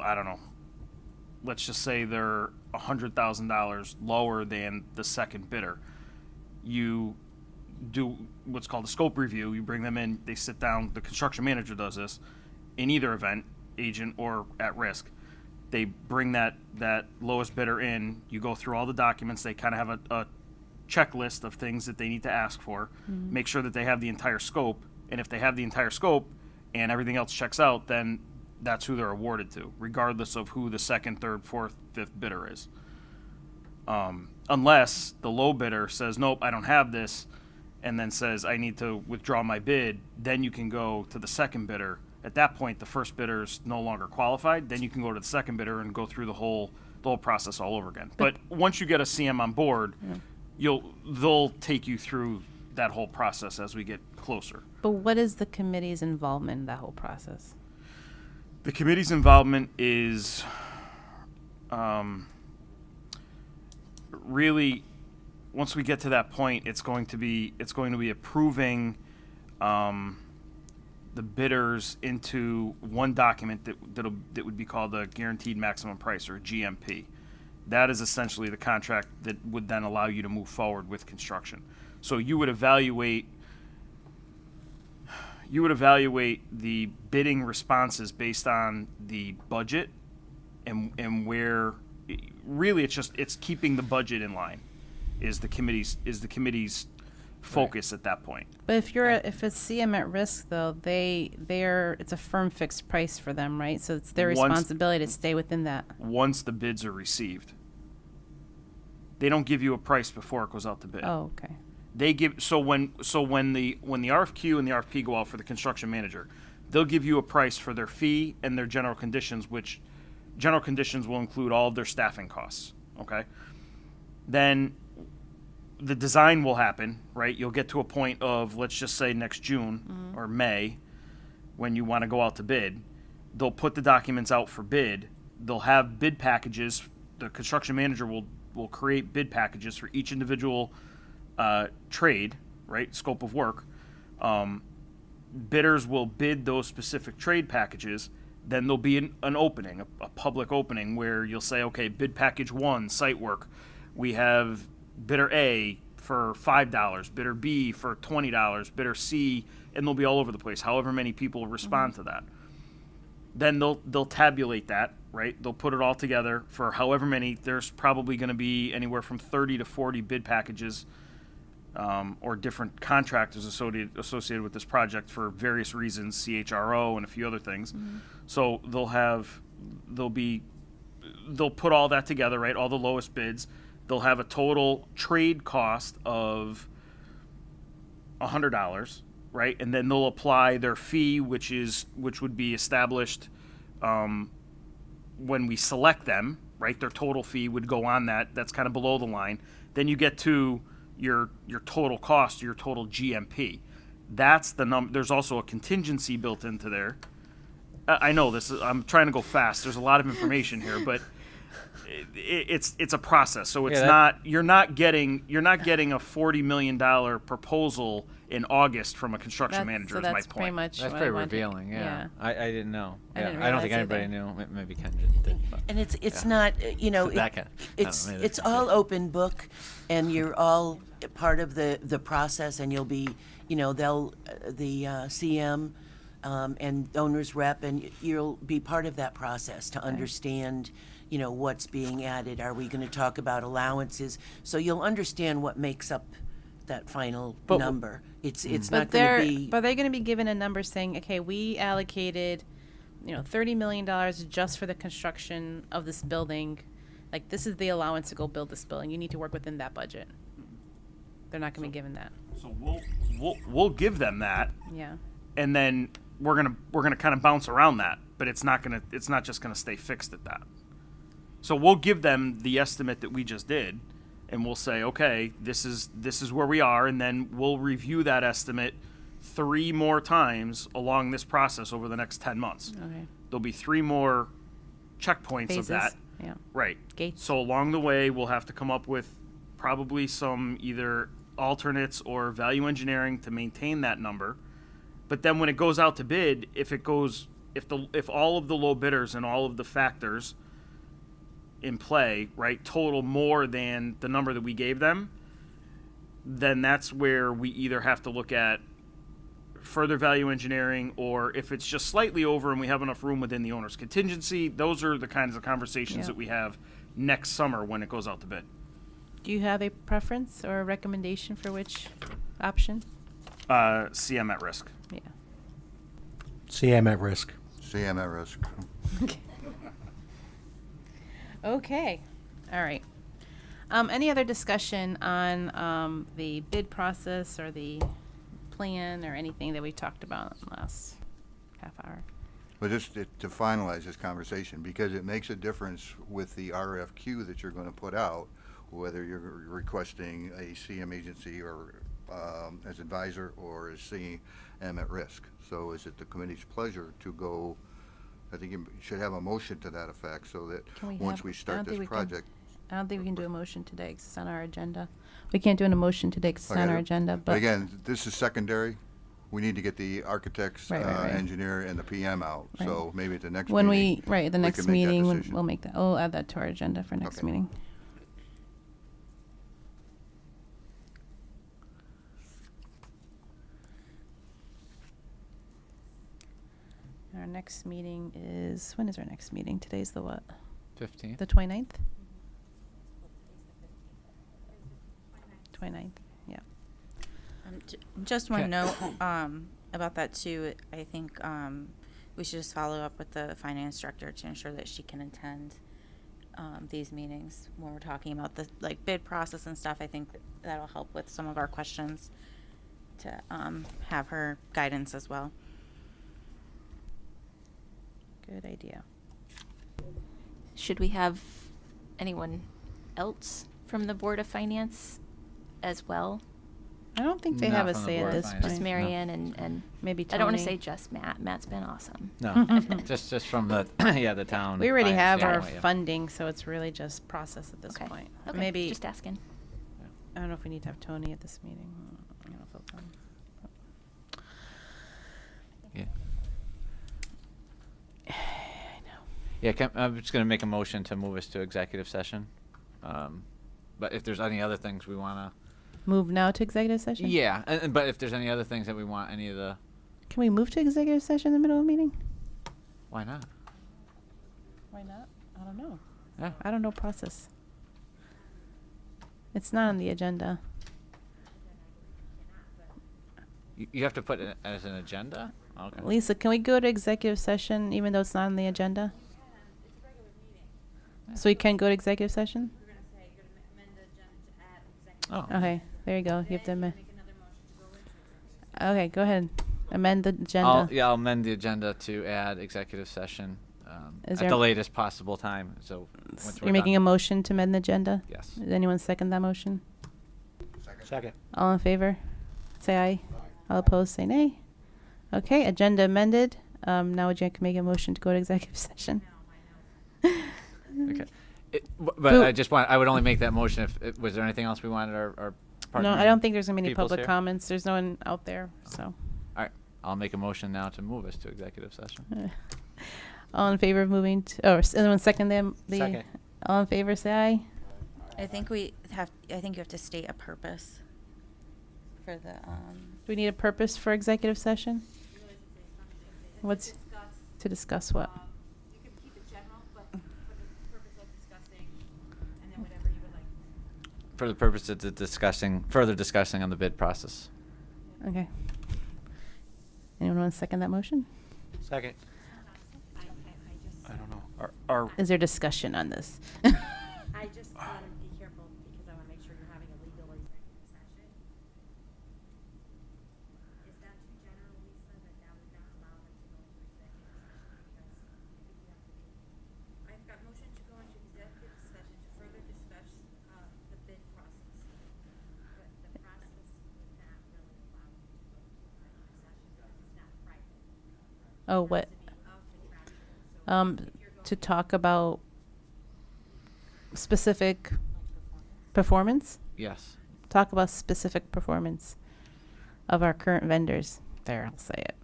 I don't know, let's just say they're $100,000 lower than the second bidder. You do what's called a scope review. You bring them in, they sit down, the construction manager does this in either event, agent or at risk. They bring that lowest bidder in, you go through all the documents, they kind of have a checklist of things that they need to ask for, make sure that they have the entire scope, and if they have the entire scope and everything else checks out, then that's who they're awarded to, regardless of who the second, third, fourth, fifth bidder is. Unless the low bidder says, nope, I don't have this, and then says, I need to withdraw my bid, then you can go to the second bidder. At that point, the first bidder is no longer qualified, then you can go to the second bidder and go through the whole process all over again. But once you get a CM on board, they'll take you through that whole process as we get closer. But what is the committee's involvement in that whole process? The committee's involvement is really, once we get to that point, it's going to be approving the bidders into one document that would be called a guaranteed maximum price, or GMP. That is essentially the contract that would then allow you to move forward with construction. So you would evaluate the bidding responses based on the budget and where really it's keeping the budget in line is the committee's focus at that point. But if it's CM at risk though, it's a firm fixed price for them, right? So it's their responsibility to stay within that. Once the bids are received, they don't give you a price before it goes out to bid. Oh, okay. They give when the RFQ and the RFP go out for the construction manager, they'll give you a price for their fee and their general conditions, which general conditions will include all of their staffing costs. Okay. Then the design will happen, right? You'll get to a point of, let's just say next June or May, when you want to go out to bid. They'll put the documents out for bid. They'll have bid packages. The construction manager will create bid packages for each individual trade, right? Scope of work. Bidders will bid those specific trade packages. Then there'll be an opening, a public opening, where you'll say, okay, bid package 1, site work. We have bidder A for $5, bidder B for $20, bidder C, and they'll be all over the place, however many people respond to that. Then they'll tabulate that, right? They'll put it all together for however many. There's probably going to be anywhere from 30 to 40 bid packages or different contractors associated with this project for various reasons, CHRO and a few other things. So they'll put all that together, right? All the lowest bids. They'll have a total trade cost of $100, right? And then they'll apply their fee, which would be established when we select them, right? Their total fee would go on that. That's kind of below the line. Then you get to your total cost, your total GMP. That's the number. There's also a contingency built into there. I know this is, I'm trying to go fast. There's a lot of information here, but it's a process. So it's you're not getting a $40 million proposal in August from a construction manager. So is that's my pretty point. much That's what pretty I wanted. revealing. Yeah. I didn't know. I Yeah, didn't I don't think realize anybody either. knew. Maybe Ken did. But, And it's yeah. not, you know, That guy. it's I don't know, maybe it's that's all it. open book, and you're all part of the process, and you'll be, you know, the CM and owner's rep, and you'll be part of that process to understand, you know, what's being added. Are we going to talk about allowances? So you'll understand what makes up that final number. It's not going to be. But they're going to be given a number saying, okay, we allocated, you know, $30 million just for the construction of this building. Like, this is the allowance to go build this building. You need to work within that budget. They're not going to be given that. So we'll give them that, Yeah. and then we're gonna kind of bounce around that, but it's not just gonna stay fixed at that. So we'll give them the estimate that we just did, and we'll say, okay, this is where we are, and then we'll review that estimate 3 more times along this process over the next 10 months. Okay. There'll be 3 more checkpoints Phases. of that. Yeah. Right. Gates. So along the way, we'll have to come up with probably some either alternates or value engineering to maintain that number. But then when it goes out to bid, if all of the low bidders and all of the factors in play, right, total more than the number that we gave them, then that's where we either have to look at further value engineering, or if it's just slightly over and we have enough room within the owner's contingency. Those are the kinds of conversations that we have next summer when it goes out to bid. Do you have a preference or a recommendation for which option? CM at risk. Yeah. CM at risk. CM at risk. Okay. All right. Any other discussion on the bid process or the plan or anything that we talked about in the last half hour? But just to finalize this conversation, because it makes a difference with the RFQ that you're going to put out, whether you're requesting a CM agency or as advisor or as CM at risk. So is it the committee's pleasure to go, I think you should have a motion to that effect so that once we start this project. I don't think we can do a motion today because it's on our agenda. We can't do an emotion today because it's on our agenda. But again, this is secondary. We need to get the architects, Right. engineer, and the PM out. Right. So maybe at the next when meeting. the next can make that meeting, decision. we'll make that. I'll add that to our agenda for next Okay. meeting. Our next meeting is, when is our next meeting? Today's the what? 15th. The 29th? 29th, yeah. Just one note about that too. I think we should just follow up with the finance director to ensure that she can attend these meetings when we're talking about the bid process and stuff. I think that'll help with some of our questions to have her guidance as well. Good idea. Should we have anyone else from the Board of Finance as well? I don't think they Not have a from the say at Board of this Finance. point. Just Marianne and Maybe I don't want to Tony. say just Matt. Matt's been awesome. No, just from the the town. We already finance have our standpoint, yeah. funding, so it's really just process at this Okay. point. Okay. Maybe, Just asking. I don't know if we need to have Tony at this meeting. I don't know if he'll come. Yeah. I know. Yeah, I'm just going to make a motion to move us to executive session. But if there's any other things we want Move now to executive to, session? yeah. But if there's any other things that we want, any of the, Can we move to executive session in the middle of a meeting? why not? Why not? I don't know. Yeah. I don't know process. It's not on the agenda. You have to put it as an agenda. Okay. Lisa, can we go to executive session even though it's not on the agenda? So we can go to executive session? Oh. Okay, there you go. You have to Okay, go ahead. Amend the agenda. I'll amend the agenda to add executive session Is at there- the latest possible time. So once we're You're making a done. motion to amend the agenda? Yes. Does anyone second that motion? Second. All in favor? Say aye. All opposed, say nay. Okay, agenda amended. Now would you like to make a motion to go to executive session? Okay. But Who- I would only make that motion if was there anything else we wanted our partner No, I don't think there's gonna be any peoples public here? comments. There's no one out there, so. All right. I'll make a motion now to move us to executive session. All in favor of moving to, anyone second them? Second. All in favor, say aye. I think you have to state a purpose for the, Do we need a purpose for executive session? What's, to discuss what? You can keep it general, but for the purpose of discussing, and then whatever you would like. For the purpose of further discussing on the bid process. Okay. Anyone want to second that motion? Second. I don't know. Our Is there discussion on this? I just want to be careful because I want to make sure you're having a legal executive session. Is that too general, Lisa, that would not allow them to go into executive session? Because I think we have to be. I've got motion to go into executive session to further discuss, the bid process. But the process would not really allow them to go into executive session because it's not private. Oh, what? It has to be of contractual, so if you're going To talk about specific performance? Yes. Talk about specific performance of our current vendors. There, I'll say it.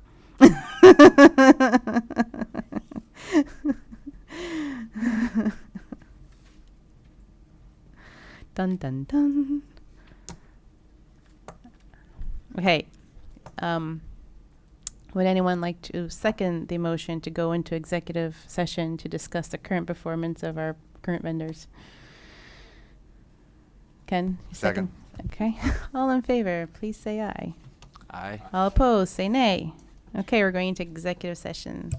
Dun dun dun. Okay. Would anyone like to second the motion to go into executive session to discuss the current performance of our current vendors? Ken, you Second. Okay. All in favor, please say aye. Aye. All opposed, say nay. Okay, we're going into executive session.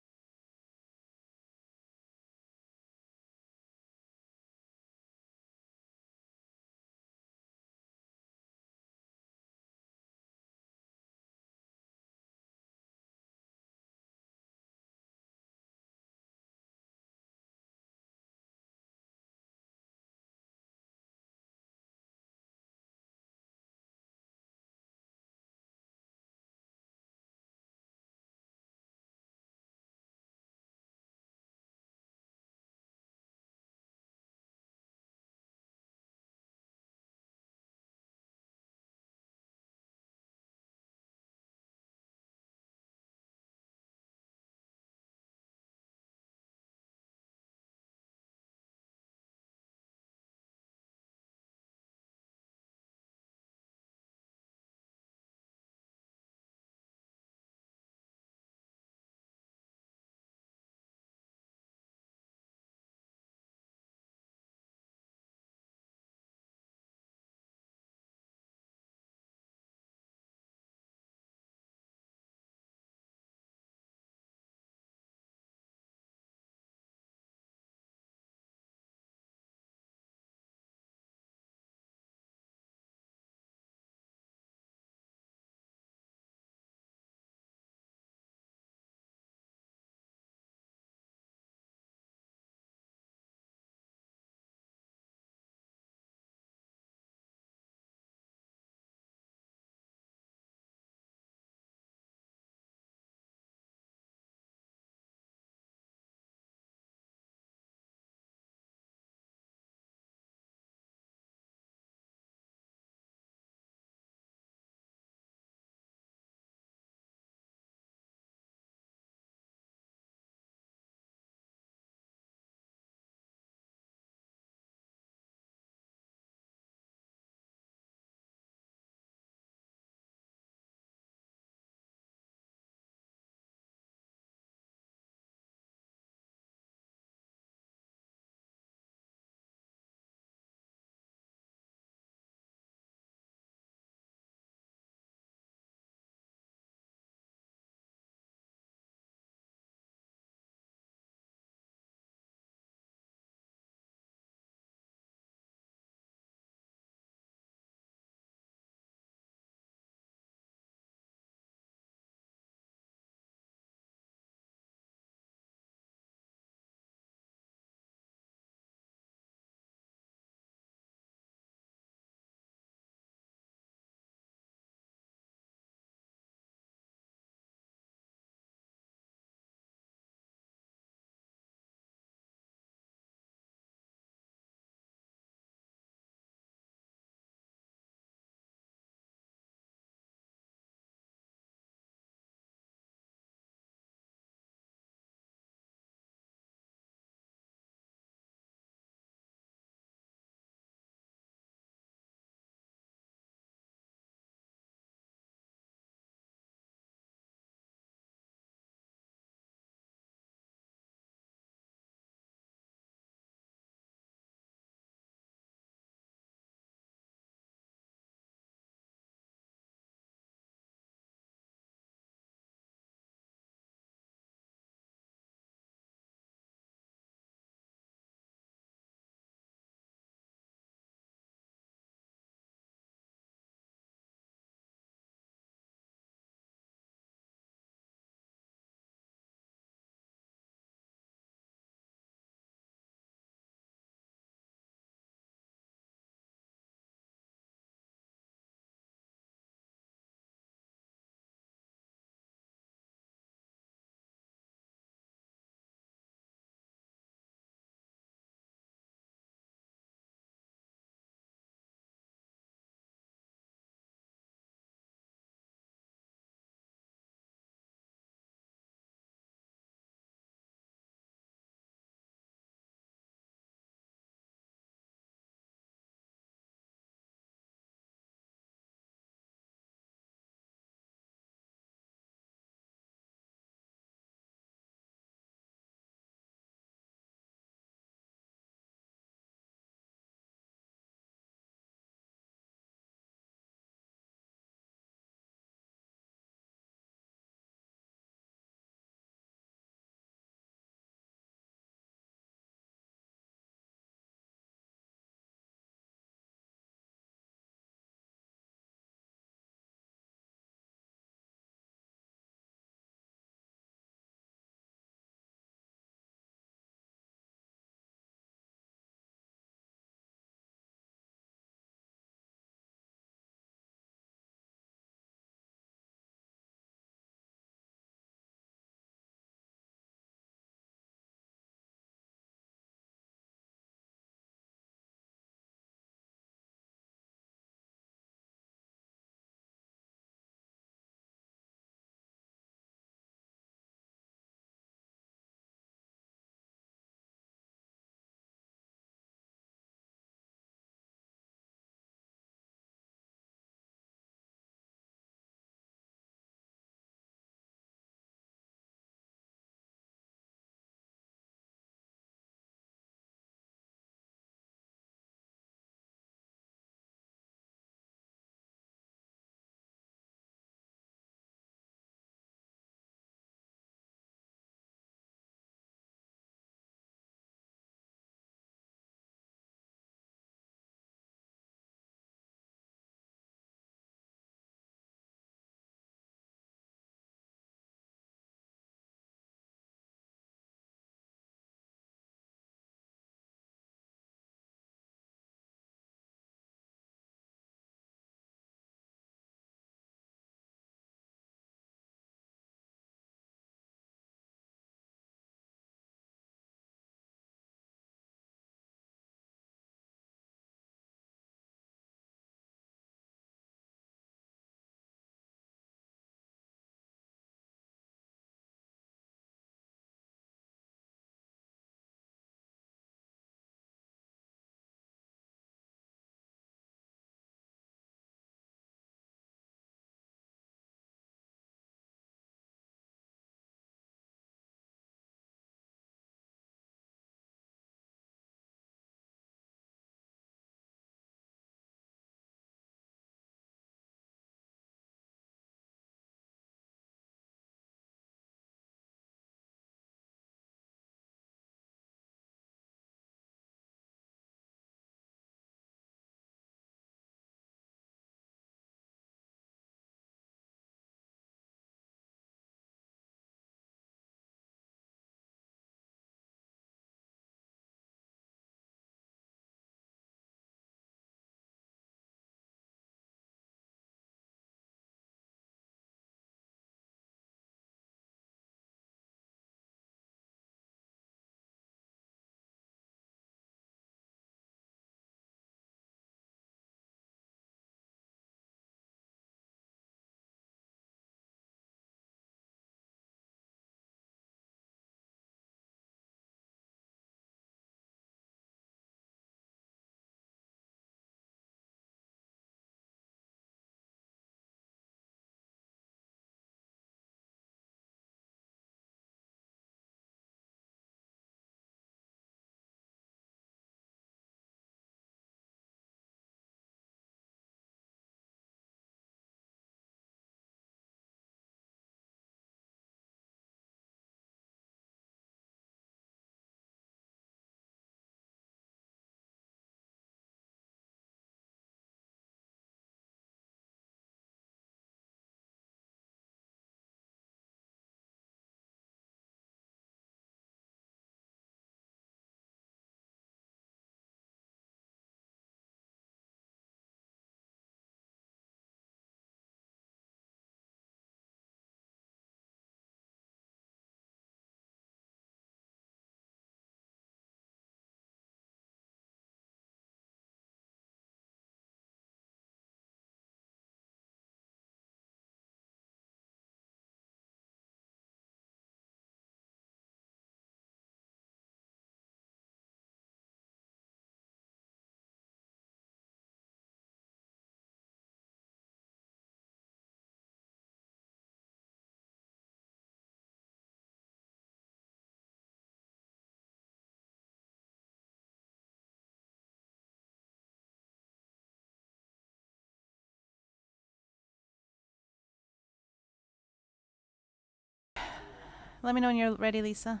Let me know when you're ready, Lisa.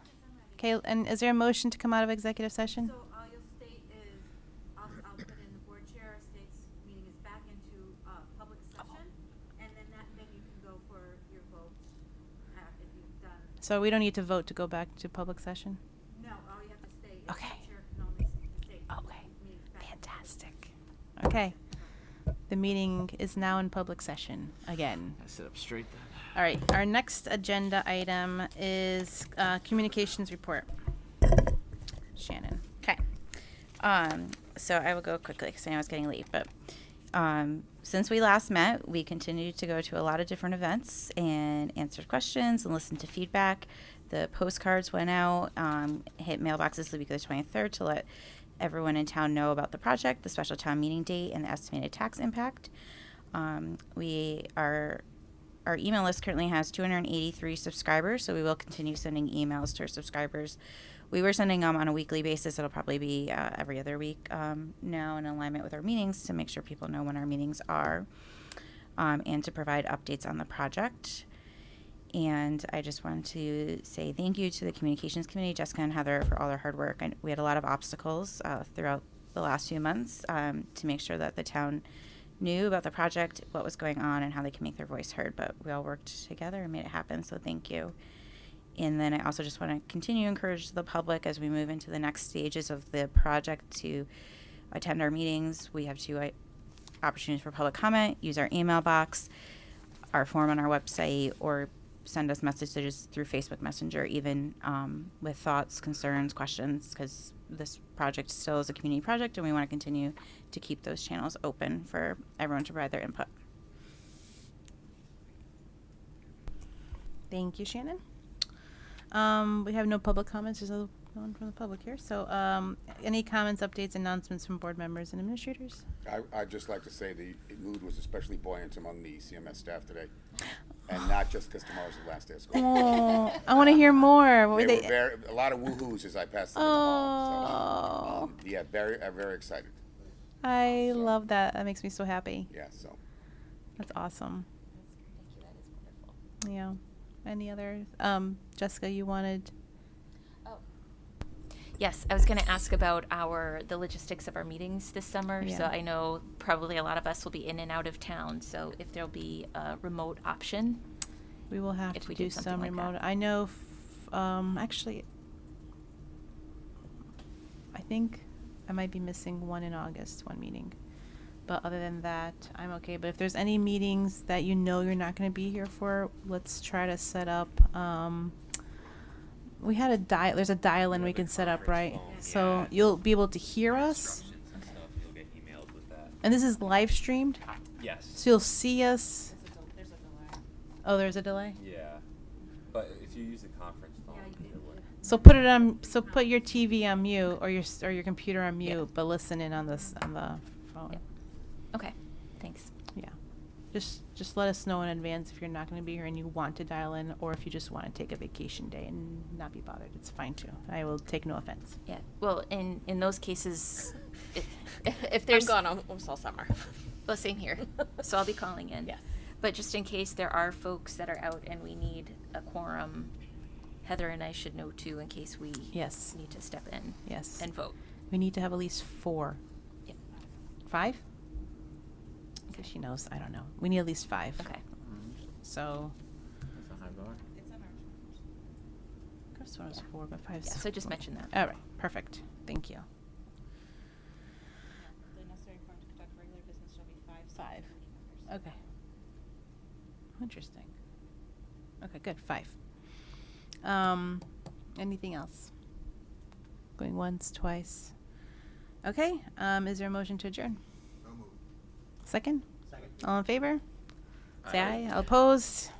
Okay, and is there a motion to come out of executive session? So all you'll state is, I'll put in the board chair states meeting is back into, public session, and then then you can go for your vote, if you've done. So we don't need to vote to go back to public session? No, all you have to state is Okay. the chair can only state. Okay. meeting's back in public Fantastic. Okay. The meeting is now in public session again. I sit up straight then. All right, our next agenda item is communications report. Shannon. Okay. So I will go quickly because I know it's getting late, but since we last met, we continued to go to a lot of different events and answered questions and listened to feedback. The postcards went out, hit mailboxes the week of the 23rd to let everyone in town know about the project, the special town meeting date, and the estimated tax impact. Our email list currently has 283 subscribers, so we will continue sending emails to our subscribers. We were sending them on a weekly basis. It'll probably be every other week now in alignment with our meetings to make sure people know when our meetings are and to provide updates on the project. And I just wanted to say thank you to the Communications Committee, Jessica and Heather, for all their hard work. And we had a lot of obstacles throughout the last few months to make sure that the town knew about the project, what was going on, and how they can make their voice heard. But we all worked together and made it happen, so thank you. And then I also just want to continue to encourage the public as we move into the next stages of the project to attend our meetings. We have two opportunities for public comment: use our email box, our form on our website, or send us messages through Facebook Messenger, even with thoughts, concerns, questions, because this project still is a community project and we want to continue to keep those channels open for everyone to provide their input. Thank you, Shannon. We have no public comments. There's no one from the public here. So any comments, updates, announcements from board members and administrators? I'd just like to say the mood was especially buoyant among the CMS staff today. And not just because tomorrow's the last day of school. Oh, I want to hear more. What were They they? were a lot of woohoos as I passed them in the hall. So, yeah, very excited. I love that. That makes me so happy. Yeah, so. That's awesome. Yeah. Any other? Jessica, you wanted? Yes, I was going to ask about the logistics of our meetings this summer. So Yeah. I know probably a lot of us will be in and out of town. So if there'll be a remote option, We will have if to we do do something some like remote. that. I know, actually, I think I might be missing one in August, one meeting. But other than that, I'm okay. But if there's any meetings that you know you're not going to be here for, let's try to set up. We had there's a dial-in we can set up, right? So you'll be able to hear us. You'll get emailed with that. And this is live streamed? Yes. So you'll see us. There's a delay. Oh, there's a delay? Yeah. But if you use a conference phone, it would. So put it on. So put your TV on mute or your computer on mute, but listen in on the phone. Yeah. Okay, thanks. Yeah. Just let us know in advance if you're not going to be here and you want to dial in, or if you just want to take a vacation day and not be bothered. It's fine too. I will take no offense. Yeah. Well, in those cases, if there's I'm gone almost all summer. well, same here. So I'll be calling in. Yes. But just in case there are folks that are out and we need a quorum, Heather and I should know too, in case we Yes. need to step in Yes. and vote. We need to have at least 4. Yeah. 5? Because she knows. I don't know. We need at least 5. Okay. So. That's a high bar. First one was 4, but 5. Yeah, so just mention that. All right. Perfect. Thank you. The necessary form to conduct regular business shall be 5. members. Okay. Interesting. Okay, good. 5. Anything else? Going once, twice. Okay. Is there a motion to adjourn? So moved. Second? Second. All in favor? Say aye. All opposed?